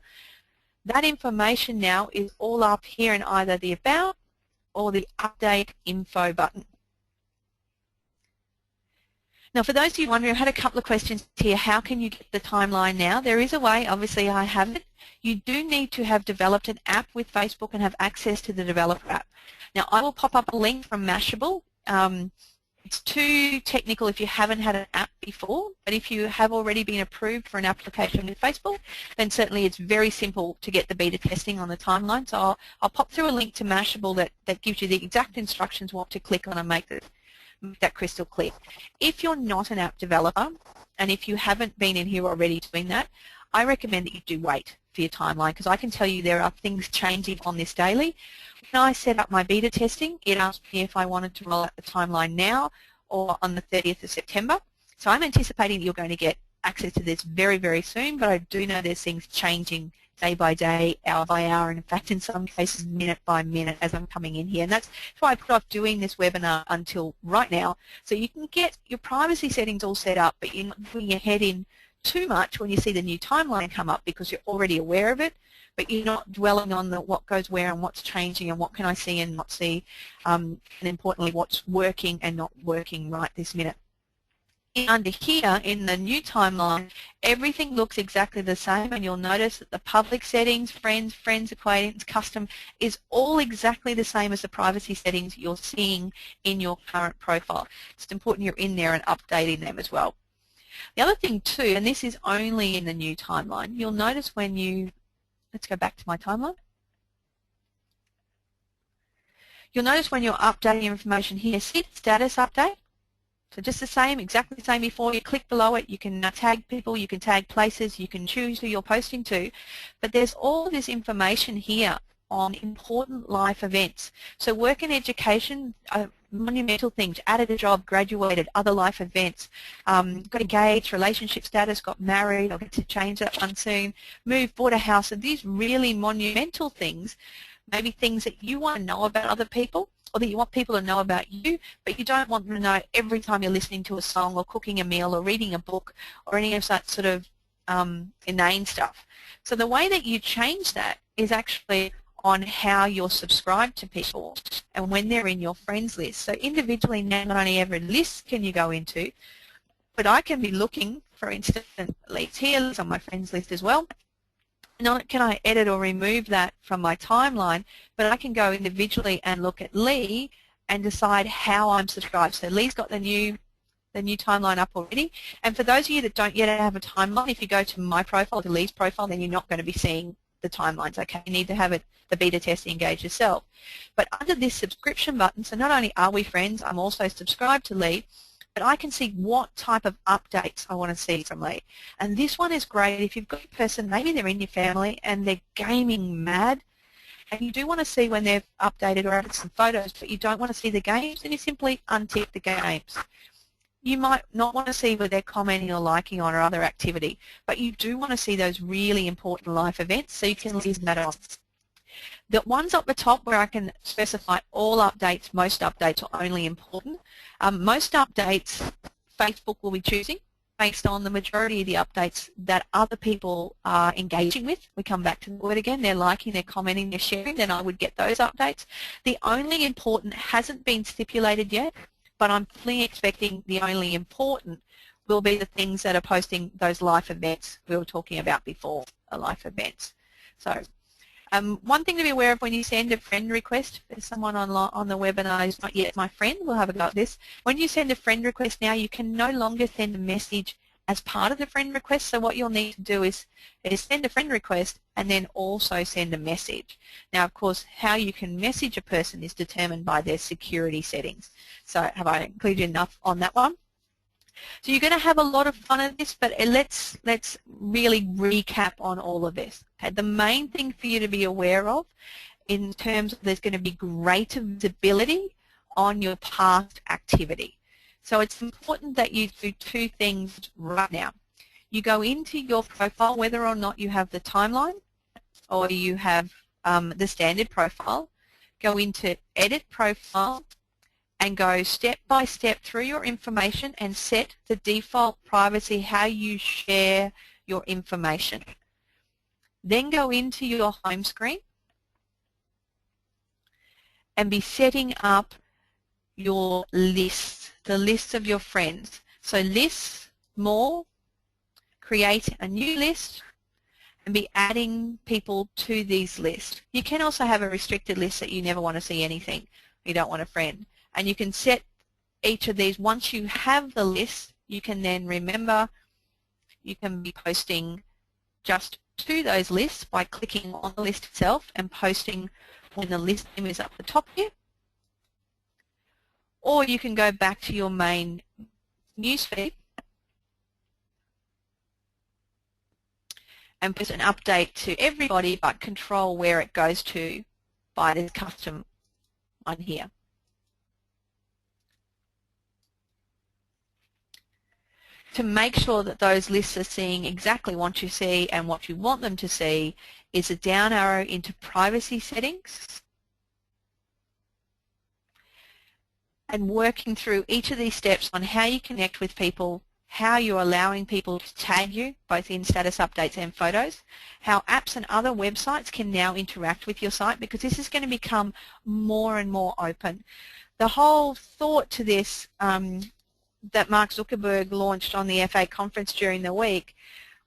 that information now is all up here in either the About or the Update Info button. Now for those of you wondering, I had a couple of questions here. How can you get the timeline now? There is a way, obviously I have it. You do need to have developed an app with Facebook and have access to the developer app. Now I will pop up a link from Mashable. It's too technical if you haven't had an app before, but if you have already been approved for an application with Facebook, then certainly it's very simple to get the beta testing on the timeline. So I'll pop through a link to Mashable that gives you the exact instructions what to click on and make that crystal clear. If you're not an app developer, and if you haven't been in here already doing that, I recommend that you do wait for your timeline, because I can tell you there are things changing on this daily. When I set up my beta testing, it asked me if I wanted to roll out the timeline now or on the 30th of September. So I'm anticipating that you're going to get access to this very, very soon, but I do know there's things changing day by day, hour by hour, and in fact in some cases minute by minute as I'm coming in here. And that's why I put off doing this webinar until right now, so you can get your privacy settings all set up, but you're not putting your head in too much when you see the new timeline come up, because you're already aware of it, but you're not dwelling on what goes where and what's changing and what can I see and not see, and importantly what's working and not working right this minute. Under here in the new timeline, everything looks exactly the same, and you'll notice that the public settings, friends, acquaintance, custom is all exactly the same as the privacy settings you're seeing in your current profile. It's important you're in there and updating them as well. The other thing too, and this is only in the new timeline, you'll notice when you, let's go back to my timeline. You'll notice when you're updating information here, see the status update? So just the same, exactly the same before. You click below it, you can tag people, you can tag places, you can choose who you're posting to, but there's all this information here on important life events. So work and education, monumental things, added a job, graduated, other life events, got engaged, relationship status, got married, I'll get to change that one soon, moved, bought a house, and these really monumental things, maybe things that you want to know about other people, or that you want people to know about you, but you don't want them to know every time you're listening to a song or cooking a meal or reading a book or any of that sort of inane stuff. So the way that you change that is actually on how you're subscribed to people and when they're in your friends list. So individually now, not only every list can you go into, but I can be looking, for instance, Lee's here, Lee's on my friends list as well. Not can I edit or remove that from my timeline, but I can go individually and look at Lee and decide how I'm subscribed. So Lee's got the new timeline up already. And for those of you that don't yet have a timeline, if you go to my profile, to Lee's profile, then you're not going to be seeing the timelines. Okay, you need to have the beta test engaged yourself. But under this subscription button, so not only are we friends, I'm also subscribed to Lee, but I can see what type of updates I want to see from Lee. And this one is great if you've got a person, maybe they're in your family and they're gaming mad, and you do want to see when they've updated or added some photos, but you don't want to see the games, then you simply untick the games. You might not want to see what they're commenting or liking on or other activity, but you do want to see those really important life events, so you can leave that off. The ones up the top where I can specify all updates, most updates are only important. Most updates Facebook will be choosing based on the majority of the updates that other people are engaging with. We come back to the word again, they're liking, they're commenting, they're sharing, then I would get those updates. The only important hasn't been stipulated yet, but I'm fully expecting the only important will be the things that are posting those life events we were talking about before, life events. So one thing to be aware of when you send a friend request, if someone on the webinar is not yet my friend, we'll have a go at this. When you send a friend request now, you can no longer send a message as part of the friend request. So what you'll need to do is send a friend request and then also send a message. Now, of course, how you can message a person is determined by their security settings. So have I included enough on that one? So you're going to have a lot of fun at this, but let's really recap on all of this. Okay, the main thing for you to be aware of in terms of there's going to be greater visibility on your past activity. So it's important that you do two things right now. You go into your profile, whether or not you have the timeline or you have the standard profile, go into edit profile and go step by step through your information and set the default privacy, how you share your information. Then go into your home screen and be setting up your list, the list of your friends. So lists, more, create a new list and be adding people to these lists. You can also have a restricted list that you never want to see anything, you don't want a friend. And you can set each of these. Once you have the list, you can then remember you can be posting just to those lists by clicking on the list itself and posting when the list name is up the top here. Or you can go back to your main newsfeed and put an update to everybody but control where it goes to by this custom one here. To make sure that those lists are seeing exactly what you see and what you want them to see is a down arrow into privacy settings and working through each of these steps on how you connect with people, how you're allowing people to tag you both in status updates and photos, how apps and other websites can now interact with your site, because this is going to become more and more open. The whole thought to this that Mark Zuckerberg launched on the FA conference during the week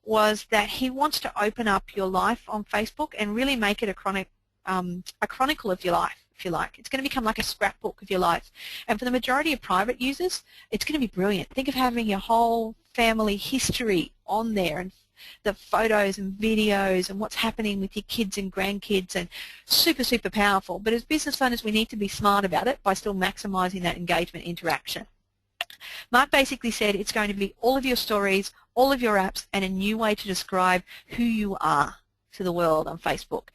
was that he wants to open up your life on Facebook and really make it a chronicle of your life, if you like. It's going to become like a scrapbook of your life. And for the majority of private users, it's going to be brilliant. Think of having your whole family history on there and the photos and videos and what's happening with your kids and grandkids, and super, super powerful. But as business owners, we need to be smart about it by still maximizing that engagement interaction. Mark basically said it's going to be all of your stories, all of your apps, and a new way to describe who you are to the world on Facebook.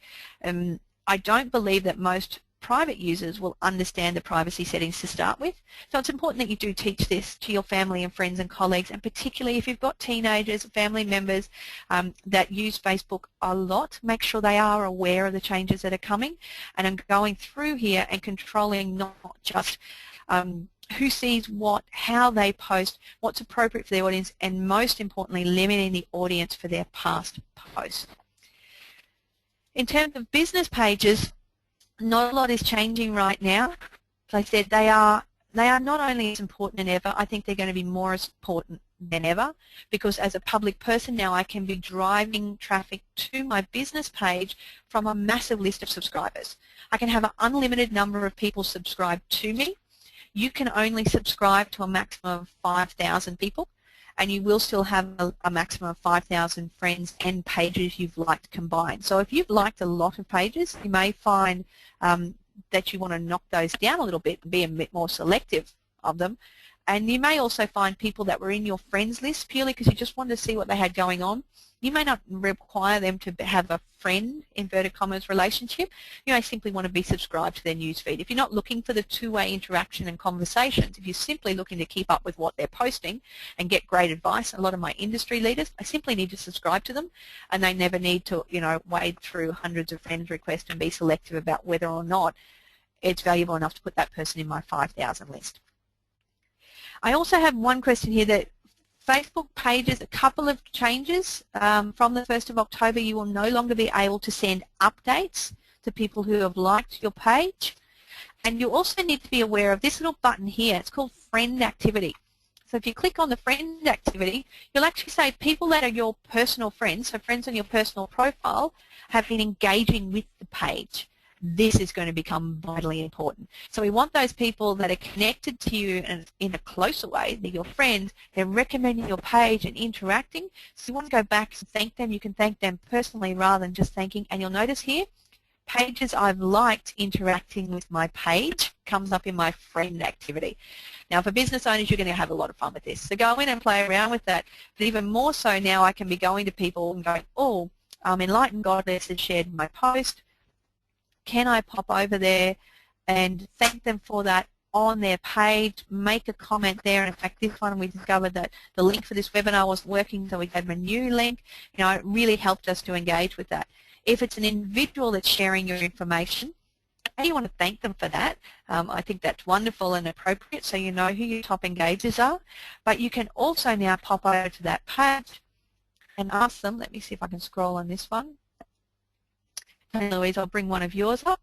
I don't believe that most private users will understand the privacy settings to start with, so it's important that you do teach this to your family and friends and colleagues, and particularly if you've got teenagers, family members that use Facebook a lot, make sure they are aware of the changes that are coming, and I'm going through here and controlling not just who sees what, how they post, what's appropriate for their audience, and most importantly, limiting the audience for their past posts. In terms of business pages, not a lot is changing right now. As I said, they are not only as important than ever, I think they're going to be more as important than ever, because as a public person now I can be driving traffic to my business page from a massive list of subscribers. I can have an unlimited number of people subscribe to me. You can only subscribe to a maximum of 5,000 people, and you will still have a maximum of 5,000 friends and pages you've liked combined. So if you've liked a lot of pages, you may find that you want to knock those down a little bit and be a bit more selective of them. And you may also find people that were in your friends list purely because you just wanted to see what they had going on. You may not require them to have a friend, inverted commas, relationship. You may simply want to be subscribed to their newsfeed. If you're not looking for the two-way interaction and conversations, if you're simply looking to keep up with what they're posting and get great advice, a lot of my industry leaders, I simply need to subscribe to them, and they never need to, wade through hundreds of friends requests and be selective about whether or not it's valuable enough to put that person in my 5,000 list. I also have one question here that Facebook pages, a couple of changes. From the 1st of October, you will no longer be able to send updates to people who have liked your page. And you also need to be aware of this little button here. It's called Friend Activity. So if you click on the Friend Activity, you'll actually say people that are your personal friends, so friends on your personal profile, have been engaging with the page. This is going to become vitally important. So we want those people that are connected to you in a closer way, they're your friends, they're recommending your page and interacting. So you want to go back and thank them. You can thank them personally rather than just thanking. And you'll notice here, pages I've liked interacting with my page comes up in my friend activity. Now for business owners, you're going to have a lot of fun with this. So go in and play around with that. But even more so now, I can be going to people and going, oh, Enlightened Goddess has shared my post. Can I pop over there and thank them for that on their page, make a comment there. And in fact, this one we discovered that the link for this webinar wasn't working, so we gave them a new link. You know, it really helped us to engage with that. If it's an individual that's sharing your information, you want to thank them for that. I think that's wonderful and appropriate, so you know who your top engagers are. But you can also now pop over to that page and ask them. Let me see if I can scroll on this one. Hey Louise, I'll bring one of yours up.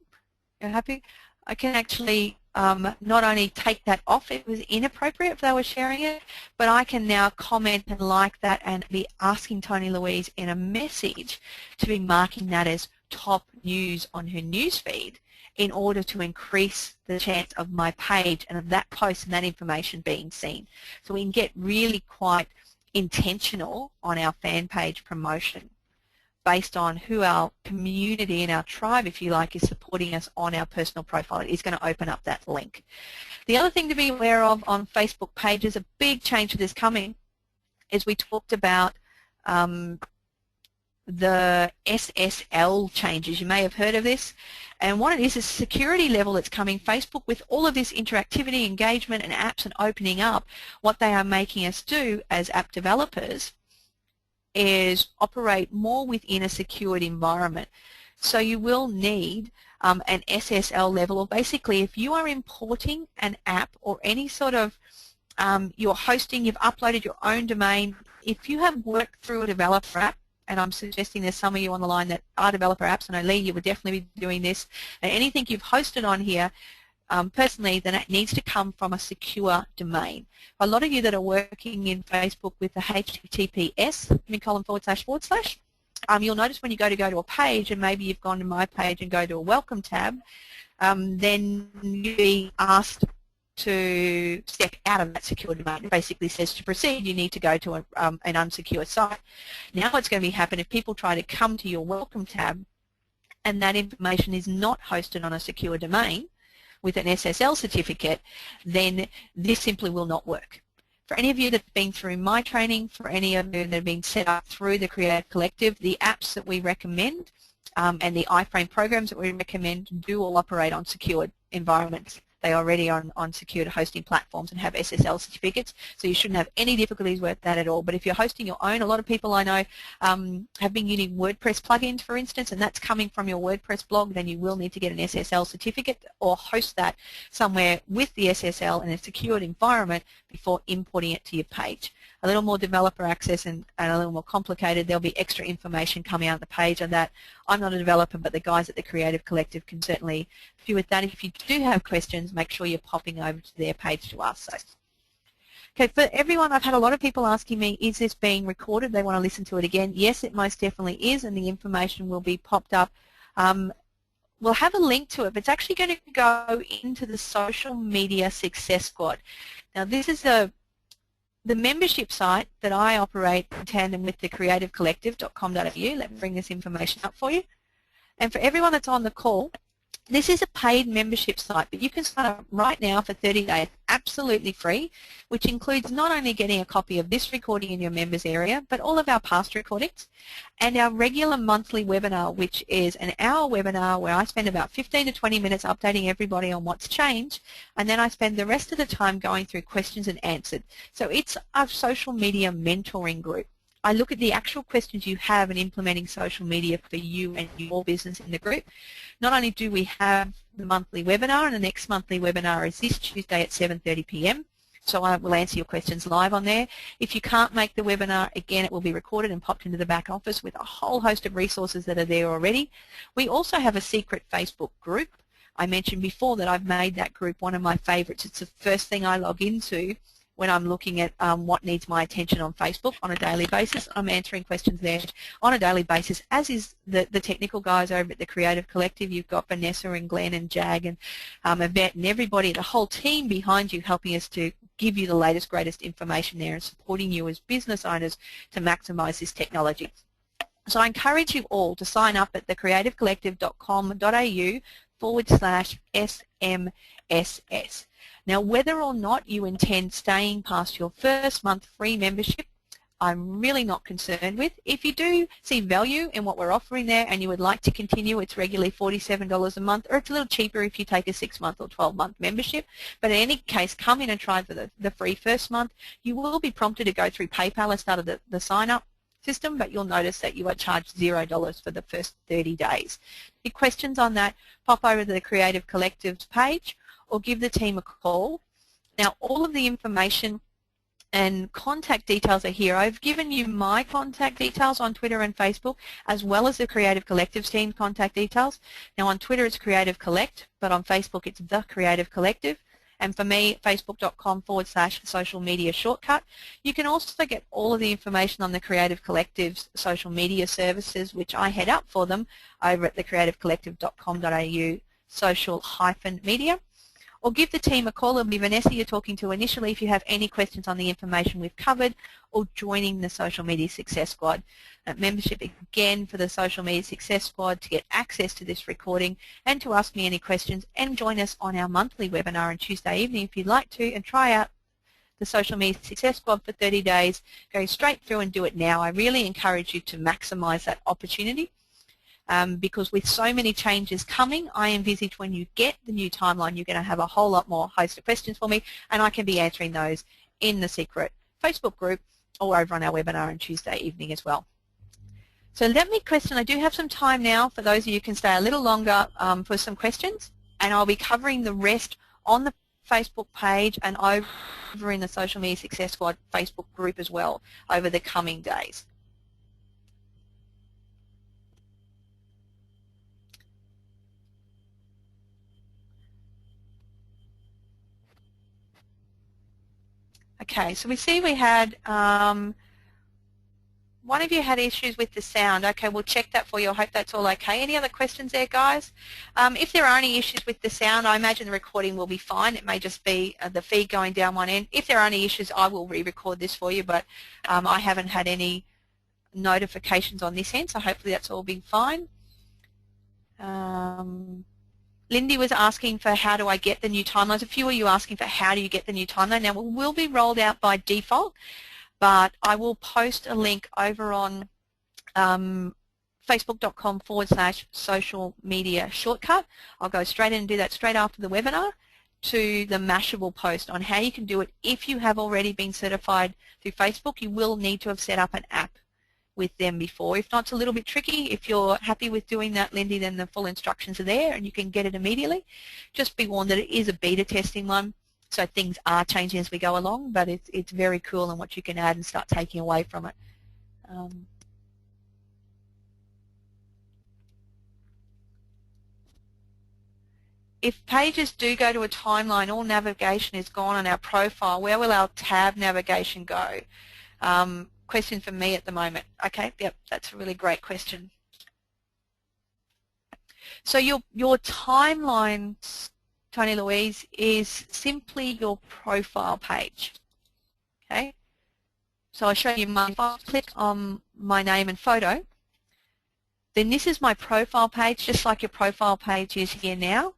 You're happy? I can actually not only take that off, it was inappropriate if they were sharing it, but I can now comment and like that and be asking Tony Louise in a message to be marking that as top news on her newsfeed in order to increase the chance of my page and of that post and that information being seen. So we can get really quite intentional on our fan page promotion based on who our community and our tribe, if you like, is supporting us on our personal profile. It is going to open up that link. The other thing to be aware of on Facebook pages, a big change that is coming, is we talked about the SSL changes. You may have heard of this. And what it is security level that's coming. Facebook, with all of this interactivity, engagement, and apps and opening up, what they are making us do as app developers is operate more within a secured environment. So you will need an SSL level, or basically if you are importing an app or any sort of, you're hosting, you've uploaded your own domain, if you have worked through a developer app, and I'm suggesting there's some of you on the line that are developer apps, and I know Lee, you would definitely be doing this, and anything you've hosted on here, personally, then it needs to come from a secure domain. A lot of you that are working in Facebook with the HTTPS, // you'll notice when you go to a page, and maybe you've gone to my page and go to a welcome tab, then you'll be asked to step out of that secure domain. It basically says to proceed, you need to go to an unsecure site. Now what's going to be happening if people try to come to your welcome tab and that information is not hosted on a secure domain with an SSL certificate, then this simply will not work. For any of you that have been through my training, for any of you that have been set up through the Creative Collective, the apps that we recommend and the iframe programs that we recommend do all operate on secured environments. They are already on secured hosting platforms and have SSL certificates, so you shouldn't have any difficulties with that at all. But if you're hosting your own, a lot of people I know have been using WordPress plugins, for instance, and that's coming from your WordPress blog, then you will need to get an SSL certificate or host that somewhere with the SSL in a secured environment before importing it to your page. A little more developer access and a little more complicated. There'll be extra information coming out of the page on that. I'm not a developer, but the guys at the Creative Collective can certainly help you with that. If you do have questions, make sure you're popping over to their page to ask those. Okay, for everyone, I've had a lot of people asking me, is this being recorded? They want to listen to it again. Yes, it most definitely is, and the information will be popped up. We'll have a link to it, but it's actually going to go into the Social Media Success Squad. Now, this is the membership site that I operate in tandem with the creativecollective.com.au. Let me bring this information up for you. And for everyone that's on the call, this is a paid membership site, but you can sign up right now for 30 days, absolutely free, which includes not only getting a copy of this recording in your members area, but all of our past recordings and our regular monthly webinar, which is an hour webinar where I spend about 15 to 20 minutes updating everybody on what's changed, and then I spend the rest of the time going through questions and answered. So it's a social media mentoring group. I look at the actual questions you have in implementing social media for you and your business in the group. Not only do we have the monthly webinar, and the next monthly webinar is this Tuesday at 7:30 p.m. So I will answer your questions live on there. If you can't make the webinar, again, it will be recorded and popped into the back office with a whole host of resources that are there already. We also have a secret Facebook group. I mentioned before that I've made that group one of my favorites. It's the first thing I log into when I'm looking at what needs my attention on Facebook on a daily basis. I'm answering questions there on a daily basis, as is the technical guys over at the Creative Collective. You've got Vanessa and Glenn and Jag and Yvette and everybody, the whole team behind you, helping us to give you the latest, greatest information there and supporting you as business owners to maximize this technology. So I encourage you all to sign up at thecreativecollective.com.au/SMSS. Now, whether or not you intend staying past your first month free membership, I'm really not concerned with. If you do see value in what we're offering there and you would like to continue, it's regularly $47 a month, or it's a little cheaper if you take a 6-month or 12-month membership. But in any case, come in and try for the free first month. You will be prompted to go through PayPal as part of the sign-up system, but you'll notice that you are charged $0 for the first 30 days. Any questions on that, pop over to the Creative Collectives page or give the team a call. Now, all of the information and contact details are here. I've given you my contact details on Twitter and Facebook, as well as the Creative Collectives team contact details. Now on Twitter it's Creative Collect, but on Facebook it's The Creative Collective. And for me, facebook.com/social media shortcut. You can also get all of the information on the Creative Collective's social media services, which I head up for them, over at thecreativecollective.com.au social-media. Or give the team a call. It'll be Vanessa you're talking to initially if you have any questions on the information we've covered, or joining the Social Media Success Squad. Membership again for the Social Media Success Squad to get access to this recording and to ask me any questions, and join us on our monthly webinar on Tuesday evening if you'd like to, and try out the Social Media Success Squad for 30 days. Go straight through and do it now. I really encourage you to maximize that opportunity. Because with so many changes coming, I envisage when you get the new timeline, you're going to have a whole lot more host of questions for me, and I can be answering those in the secret Facebook group or over on our webinar on Tuesday evening as well. So let me question, I do have some time now for those of you who can stay a little longer for some questions, and I'll be covering the rest on the Facebook page and over in the Social Media Success Squad Facebook group as well over the coming days. Okay, so we see we had, one of you had issues with the sound. Okay, we'll check that for you. I hope that's all okay. Any other questions there, guys? If there are any issues with the sound, I imagine the recording will be fine. It may just be the feed going down one end. If there are any issues, I will re-record this for you, but I haven't had any notifications on this end, so hopefully that's all been fine. Lindy was asking for how do I get the new timelines. A few of you asking for how do you get the new timeline. Now, it will be rolled out by default, but I will post a link over on facebook.com/social media shortcut. I'll go straight in and do that straight after the webinar to the Mashable post on how you can do it. If you have already been certified through Facebook, you will need to have set up an app with them before. If not, it's a little bit tricky. If you're happy with doing that, Lindy, then the full instructions are there and you can get it immediately. Just be warned that it is a beta testing one, so things are changing as we go along, but it's very cool in what you can add and start taking away from it. If pages do go to a timeline, all navigation is gone on our profile. Where will our tab navigation go? Question for me at the moment. Okay, yep, that's a really great question. So your timeline, Tony Louise, is simply your profile page. Okay, so I'll show you my, if I click on my name and photo, then this is my profile page, just like your profile page is here now.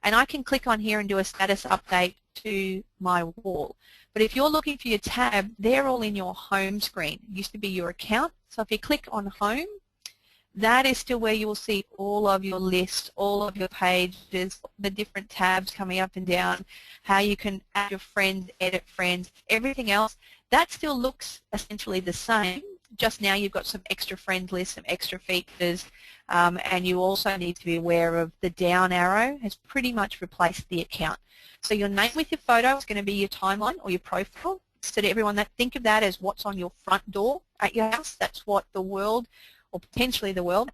And I can click on here and do a status update to my wall. But if you're looking for your tab, they're all in your home screen. It used to be your account. So if you click on home, that is still where you will see all of your lists, all of your pages, the different tabs coming up and down, how you can add your friends, edit friends, everything else. That still looks essentially the same. Just now you've got some extra friend lists, some extra features, and you also need to be aware of the down arrow has pretty much replaced the account. So your name with your photo is going to be your timeline or your profile. So to everyone, think of that as what's on your front door at your house. That's what the world, or potentially the world,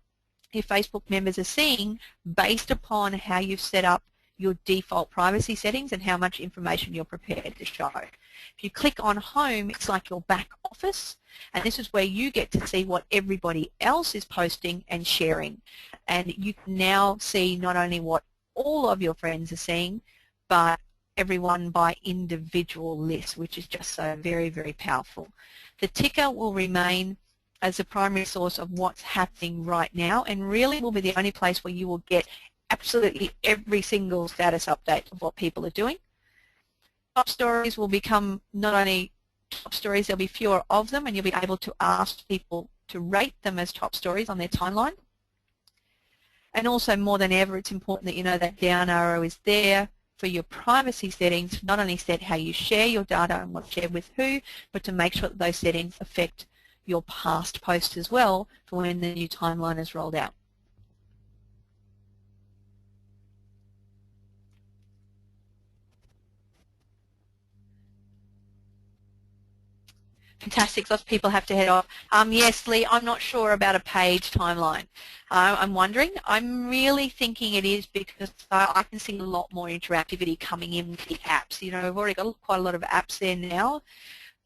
your Facebook members are seeing based upon how you've set up your default privacy settings and how much information you're prepared to show. If you click on home, it's like your back office, and this is where you get to see what everybody else is posting and sharing. And you can now see not only what all of your friends are seeing, but everyone by individual list, which is just so very, very powerful. The ticker will remain as the primary source of what's happening right now, and really will be the only place where you will get absolutely every single status update of what people are doing. Top stories will become not only top stories, there'll be fewer of them, and you'll be able to ask people to rate them as top stories on their timeline. And also, more than ever, it's important that you know that down arrow is there for your privacy settings, not only set how you share your data and what's shared with who, but to make sure that those settings affect your past posts as well for when the new timeline is rolled out. Fantastic. Lots of people have to head off. Yes, Lee, I'm not sure about a page timeline. I'm wondering. I'm really thinking it is because I can see a lot more interactivity coming in with the apps. You know, we've already got quite a lot of apps there now,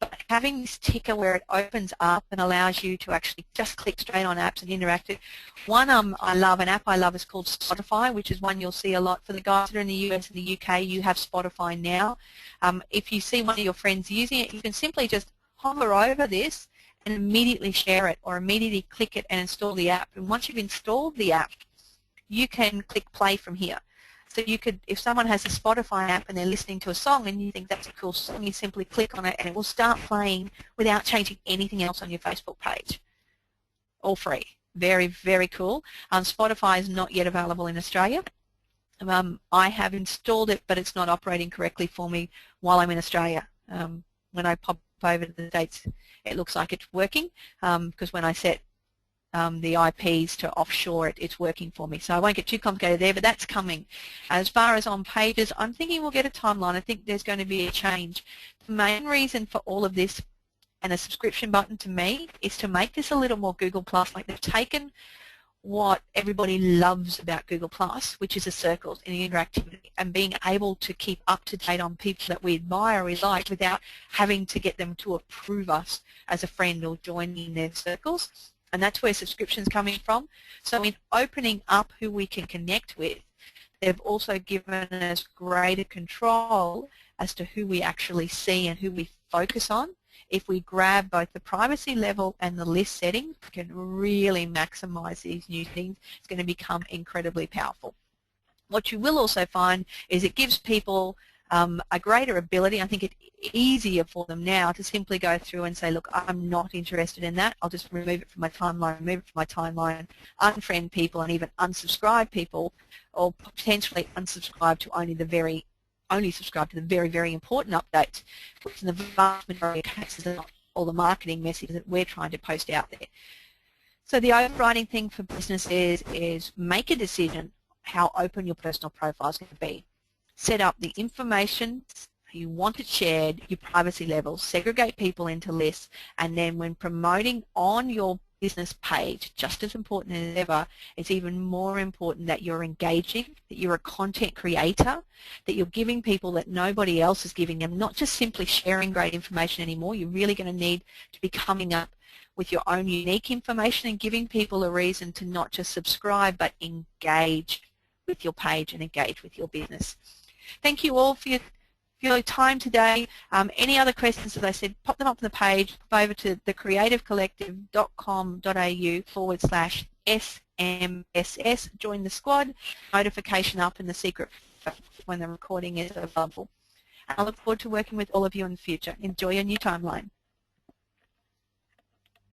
but having this ticker where it opens up and allows you to actually just click straight on apps and interact it. One I love, an app I love is called Spotify, which is one you'll see a lot. For the guys that are in the US and the UK, you have Spotify now. If you see one of your friends using it, you can simply just hover over this and immediately share it or immediately click it and install the app. And once you've installed the app, you can click play from here. So you could, if someone has a Spotify app and they're listening to a song and you think that's a cool song, you simply click on it and it will start playing without changing anything else on your Facebook page. All free. Very, very cool. Spotify is not yet available in Australia. I have installed it, but it's not operating correctly for me while I'm in Australia. When I pop over to the States, it looks like it's working because when I set the IPs to offshore, it's working for me. So I won't get too complicated there, but that's coming. As far as on pages, I'm thinking we'll get a timeline. I think there's going to be a change. The main reason for all of this and a subscription button to me is to make this a little more Google Plus. Like they've taken what everybody loves about Google Plus, which is the circles and the interactivity, and being able to keep up to date on people that we admire or we like without having to get them to approve us as a friend or join in their circles. And that's where subscription's coming from. So in opening up who we can connect with, they've also given us greater control as to who we actually see and who we focus on. If we grab both the privacy level and the list settings, we can really maximize these new things. It's going to become incredibly powerful. What you will also find is it gives people a greater ability. I think it's easier for them now to simply go through and say, look, I'm not interested in that. I'll just remove it from my timeline, unfriend people and even unsubscribe people, or potentially unsubscribe to only subscribe to the very, very important updates, which in the vast majority of cases are not all the marketing messages that we're trying to post out there. So the overriding thing for businesses is make a decision how open your personal profile is going to be. Set up the information you want it shared, your privacy levels, segregate people into lists, and then when promoting on your business page, just as important as ever, it's even more important that you're engaging, that you're a content creator, that you're giving people that nobody else is giving them, not just simply sharing great information anymore. You're really going to need to be coming up with your own unique information and giving people a reason to not just subscribe but engage with your page and engage with your business. Thank you all for your time today. Any other questions, as I said, pop them up on the page, pop over to thecreativecollective.com.au/SMSS, join the squad, notification up in the secret when the recording is available. I look forward to working with all of you in the future. Enjoy your new timeline.